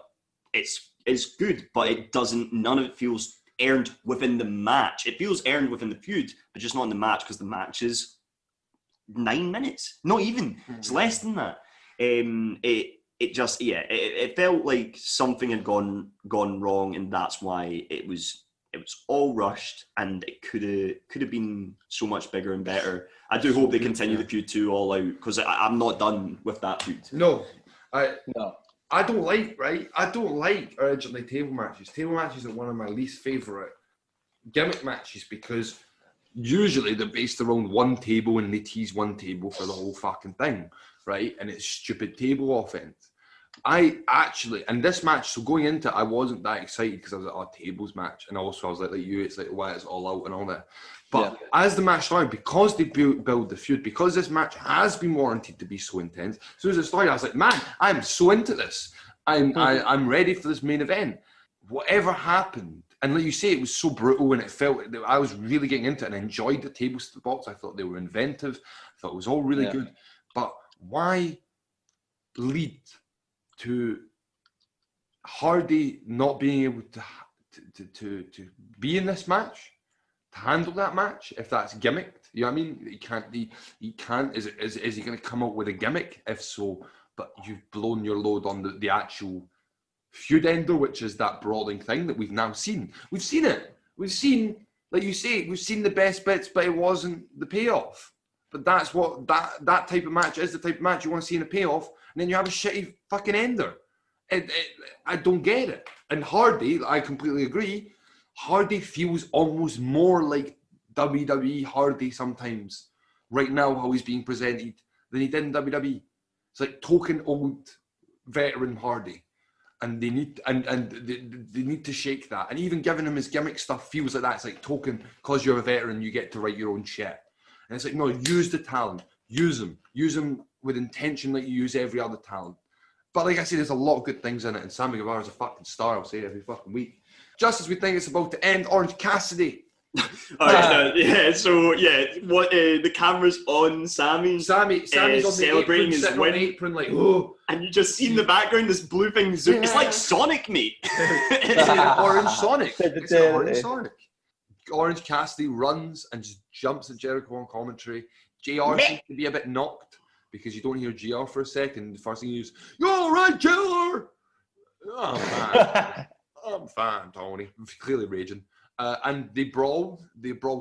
it's good, but it doesn't, none of it feels earned within the match. It feels earned within the feud, but just not in the match, because the match is 9 minutes. Not even. It's less than that. It felt like something had gone wrong, and that's why it was all rushed, and it could have been so much bigger and better. I do hope they continue the feud 2 all out, because I'm not done with that feud. No, I don't like originally table matches. Table matches are one of my least favourite gimmick matches, because usually they're based around one table and they tease one table for the whole fucking thing, right? And it's stupid table offense. And this match, so going into it, I wasn't that excited because I was like, tables match. And also I was like you, it's like, why it's all out and all that. But as the match started, because they build the feud, because this match has been warranted to be so intense, as soon as it started, I was like, man, I'm so into this. I'm ready for this main event. Whatever happened, and like you say, it was so brutal, and it felt, I was really getting into it and enjoyed the table spots. I thought they were inventive. I thought it was all really good. But why lead to Hardy not being able to be in this match, to handle that match, if that's gimmicked? You know what I mean? He can't. Is he going to come out with a gimmick? If so, but you've blown your load on the actual feud ender, which is that brawling thing that we've now seen. We've seen it. We've seen, like you say, we've seen the best bits, but it wasn't the payoff. But that's what that type of match is, the type of match you want to see in a payoff, and then you have a shitty fucking ender. I don't get it. And Hardy, I completely agree, Hardy feels almost more like WWE Hardy sometimes, right now, how he's being presented, than he did in WWE. It's like token old veteran Hardy. And they need they need to shake that. And even giving him his gimmick stuff feels like that. It's like token, because you're a veteran, you get to write your own shit. And it's like, no, use the talent. Use them with intention like you use every other talent. But like I say, there's a lot of good things in it. And Sammy Guevara's a fucking star, I'll say it every fucking week. Just as we think it's about to end, Orange Cassidy. What the camera's on Sammy. Sammy's on the celebrating apron, his win. Apron, like, oh. And you just see in the background this blue thing zoom. Yeah. It's like Sonic, mate. It's like Orange Sonic. It's like Orange Sonic. Orange Cassidy runs and just jumps at Jericho on commentary. JR seems to be a bit knocked, because you don't hear JR for a second. The first thing you use, "You all right, JR?" Oh, man. I'm fine, Tony. Clearly raging. And they brawl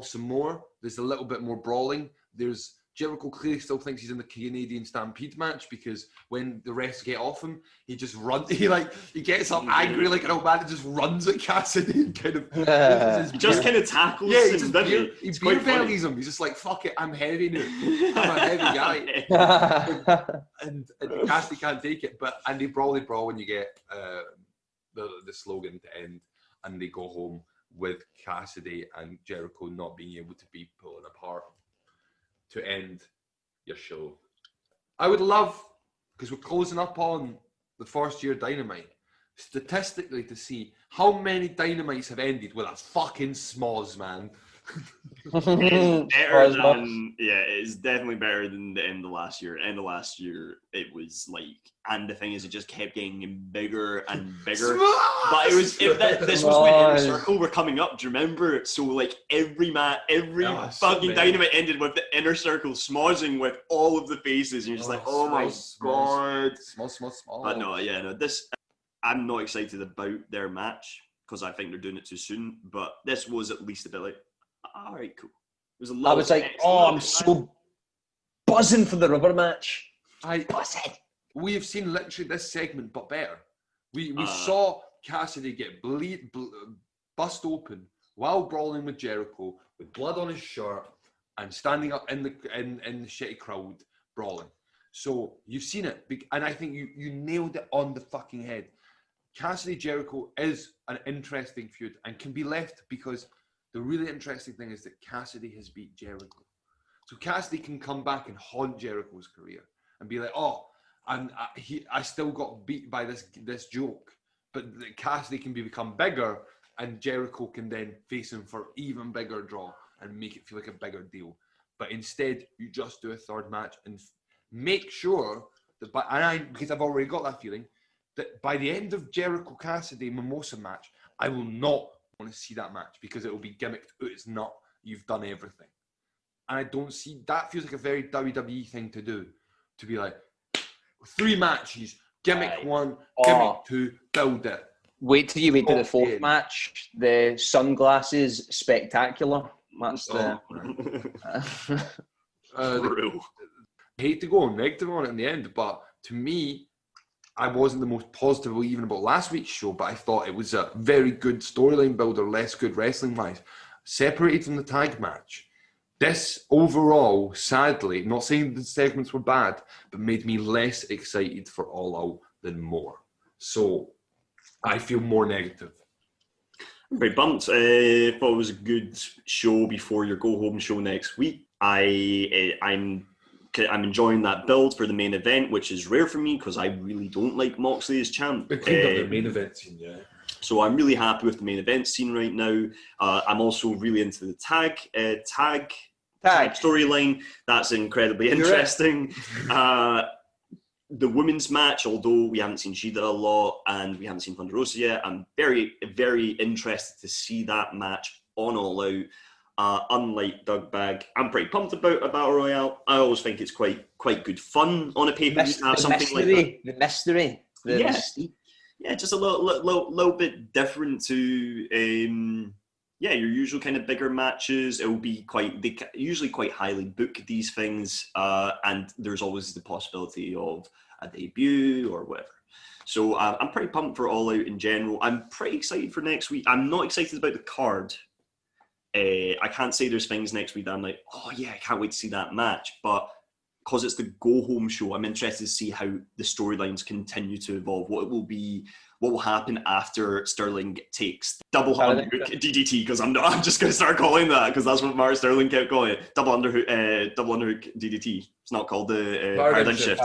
some more. There's a little bit more brawling. There's Jericho clearly still thinks he's in the Canadian Stampede match, because when the refs get off him, he just runs. He gets up angry like an old man and just runs at Cassidy and kind of kind of tackles him. He beer bellies him. He's just like, fuck it, I'm heavy now. I'm a heavy guy. and Cassidy can't take it. And they brawl when you get the slogan to end, and they go home with Cassidy and Jericho not being able to be pulling apart to end your show. I would love, because we're closing up on the first year Dynamite, statistically to see how many Dynamites have ended with a fucking smoz, man. It's definitely better than the end of last year. End of last year, it was like, and the thing is, it just kept getting bigger and bigger. But this was when Inner Circle were coming up. Do you remember? So like every fucking Dynamite ended with the Inner Circle smozzing with all of the faces, and you're just like, oh my god, small. But this, I'm not excited about their match, because I think they're doing it too soon. But this was at least a bit like, all right, cool. It was I was like, I'm so buzzing for the rubber match. Buzzing. We have seen literally this segment, but better. We saw Cassidy get bust open while brawling with Jericho, with blood on his shirt, and standing up in the shitty crowd brawling. So you've seen it, and I think you nailed it on the fucking head. Cassidy Jericho is an interesting feud and can be left because the really interesting thing is that Cassidy has beat Jericho. So Cassidy can come back and haunt Jericho's career and be like, oh, I still got beat by this joke. But Cassidy can become bigger and Jericho can then face him for even bigger draw and make it feel like a bigger deal. But instead, you just do a third match and make sure that, because I've already got that feeling, that by the end of Jericho Cassidy Mimosa match, I will not want to see that match because it will be gimmicked. It's not. You've done everything. And I don't see, that feels like a very WWE thing to do. To be like, 3 matches, gimmick 1, gimmick 2, build it. Wait till you wait to the 4th match. The sunglasses spectacular. That's the... I hate to go negative on it in the end, but to me, I wasn't the most positive even about last week's show, but I thought it was a very good storyline builder, less good wrestling-wise. Separated from the tag match. This overall, sadly, not saying the segments were bad, but made me less excited for All Out than more. So, I feel more negative. I'm very bumped. I thought it was a good show before your go-home show next week. I'm enjoying that build for the main event, which is rare for me because I really don't like Moxley as champ. It cleaned up the main event scene, yeah. So I'm really happy with the main event scene right now. I'm also really into the tag storyline. That's incredibly interesting. The women's match, although we haven't seen Shida a lot and we haven't seen Thunder Rosa yet, I'm very, very interested to see that match on All Out. Unlike Dugbag, I'm pretty pumped about a Battle Royale. I always think it's quite good fun on a pay-per-view to have something like that. The mystery. Mystique. Yeah, just a little bit different to your usual kind of bigger matches. It will be they usually quite highly book these things, and there's always the possibility of a debut or whatever. So I'm pretty pumped for All Out in general. I'm pretty excited for next week. I'm not excited about the card. I can't say there's things next week that I'm like, oh yeah, I can't wait to see that match. But because it's the go-home show, I'm interested to see how the storylines continue to evolve. What will happen after Sterling takes double underhook DDT? Because I'm just going to start calling that because that's what Mark Sterling kept calling it. Double underhook DDT. It's not called the Paradigm Shift.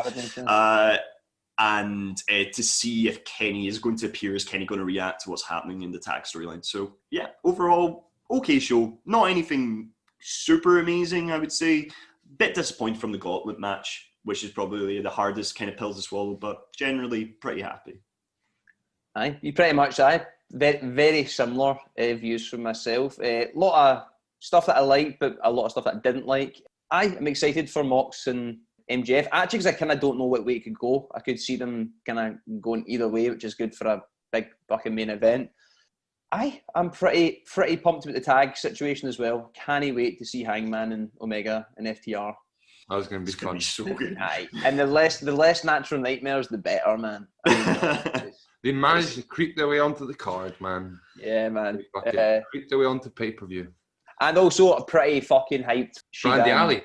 And to see if Kenny is going to appear, is Kenny going to react to what's happening in the tag storyline? So yeah, overall, okay show. Not anything super amazing, I would say. Bit disappointed from the Gauntlet match, which is probably the hardest kind of pill to swallow, but generally pretty happy. Aye, you pretty much very, very similar views from myself. A lot of stuff that I liked, but a lot of stuff that I didn't like. I am excited for Mox and MJF, actually, because I kind of don't know what way it could go. I could see them kind of going either way, which is good for a big fucking main event. I'm pretty pumped about the tag situation as well. Can't wait to see Hangman and Omega and FTR. That was going to be fun. So good. Aye. And the less natural nightmares, the better, man. They managed to creep their way onto the card, man. Yeah, man. Creep their way onto pay-per-view. And also pretty fucking hyped. Brandy Alley.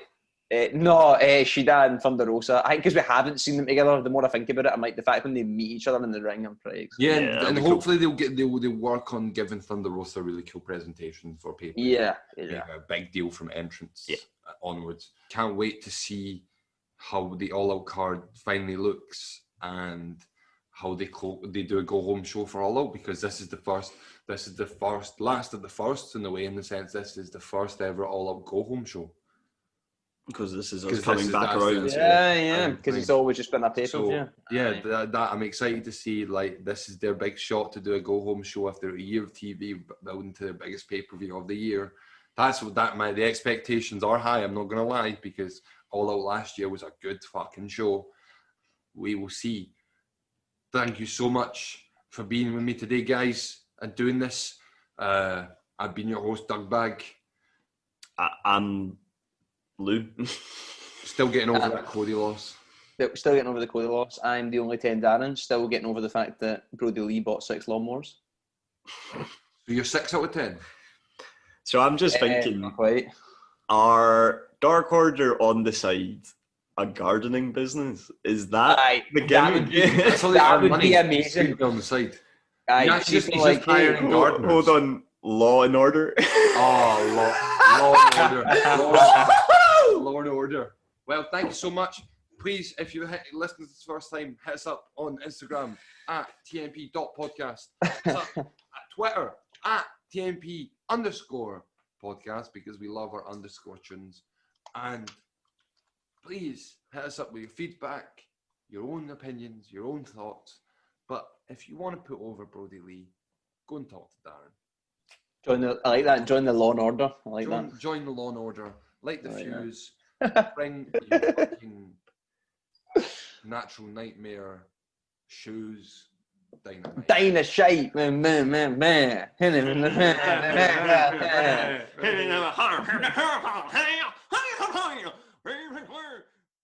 Shida and Thunder Rosa. I think because we haven't seen them together, the more I think about it, I'm like, the fact when they meet each other in the ring, I'm pretty excited. Yeah, and hopefully they'll work on giving Thunder Rosa a really cool presentation for people. Yeah. A big deal from entrance onwards. Can't wait to see how the All Out card finally looks and how they do a go home show for All Out, because this is the last of the firsts in a way, in the sense this is the first ever All Out go home show. Because this is us coming back around. Yeah, because it's always just been a pay-per-view. That I'm excited to see, like, this is their big shot to do a go-home show after a year of TV, building to the biggest pay-per-view of the year. That's what the expectations are high, I'm not going to lie, because All Out last year was a good fucking show. We will see. Thank you so much for being with me today, guys, and doing this. I've been your host, Dugbag. I'm Lou. Still getting over that Cody loss. Still getting over the Cody loss. I'm the only 10 Darren. Still getting over the fact that Brody Lee bought 6 lawnmowers. So you're 6 out of 10? So I'm just thinking, Not quite. are Dark Order on the side a gardening business? Is that Aye, the that would gimmick? be- That's how they That earn would money. be amazing. On the side. Aye, He's just people like, hiring hey, gardeners. Hold on, Law and Order. Law and Order. Law and Order. Well, thank you so much. Please, if you listen to this first time, hit us up on Instagram at tnp.podcast. Hit us up at Twitter at tnp_podcast because we love our underscore tunes. And please hit us up with your feedback, your own opinions, your own thoughts. But if you want to put over Brody Lee, go and talk to Darren. I like that. Join the Law and Order. I like that. Join the Law and Order. Light the I like fuse. Bring your fucking natural nightmare shoes. Dynamite. Dynamite. Man.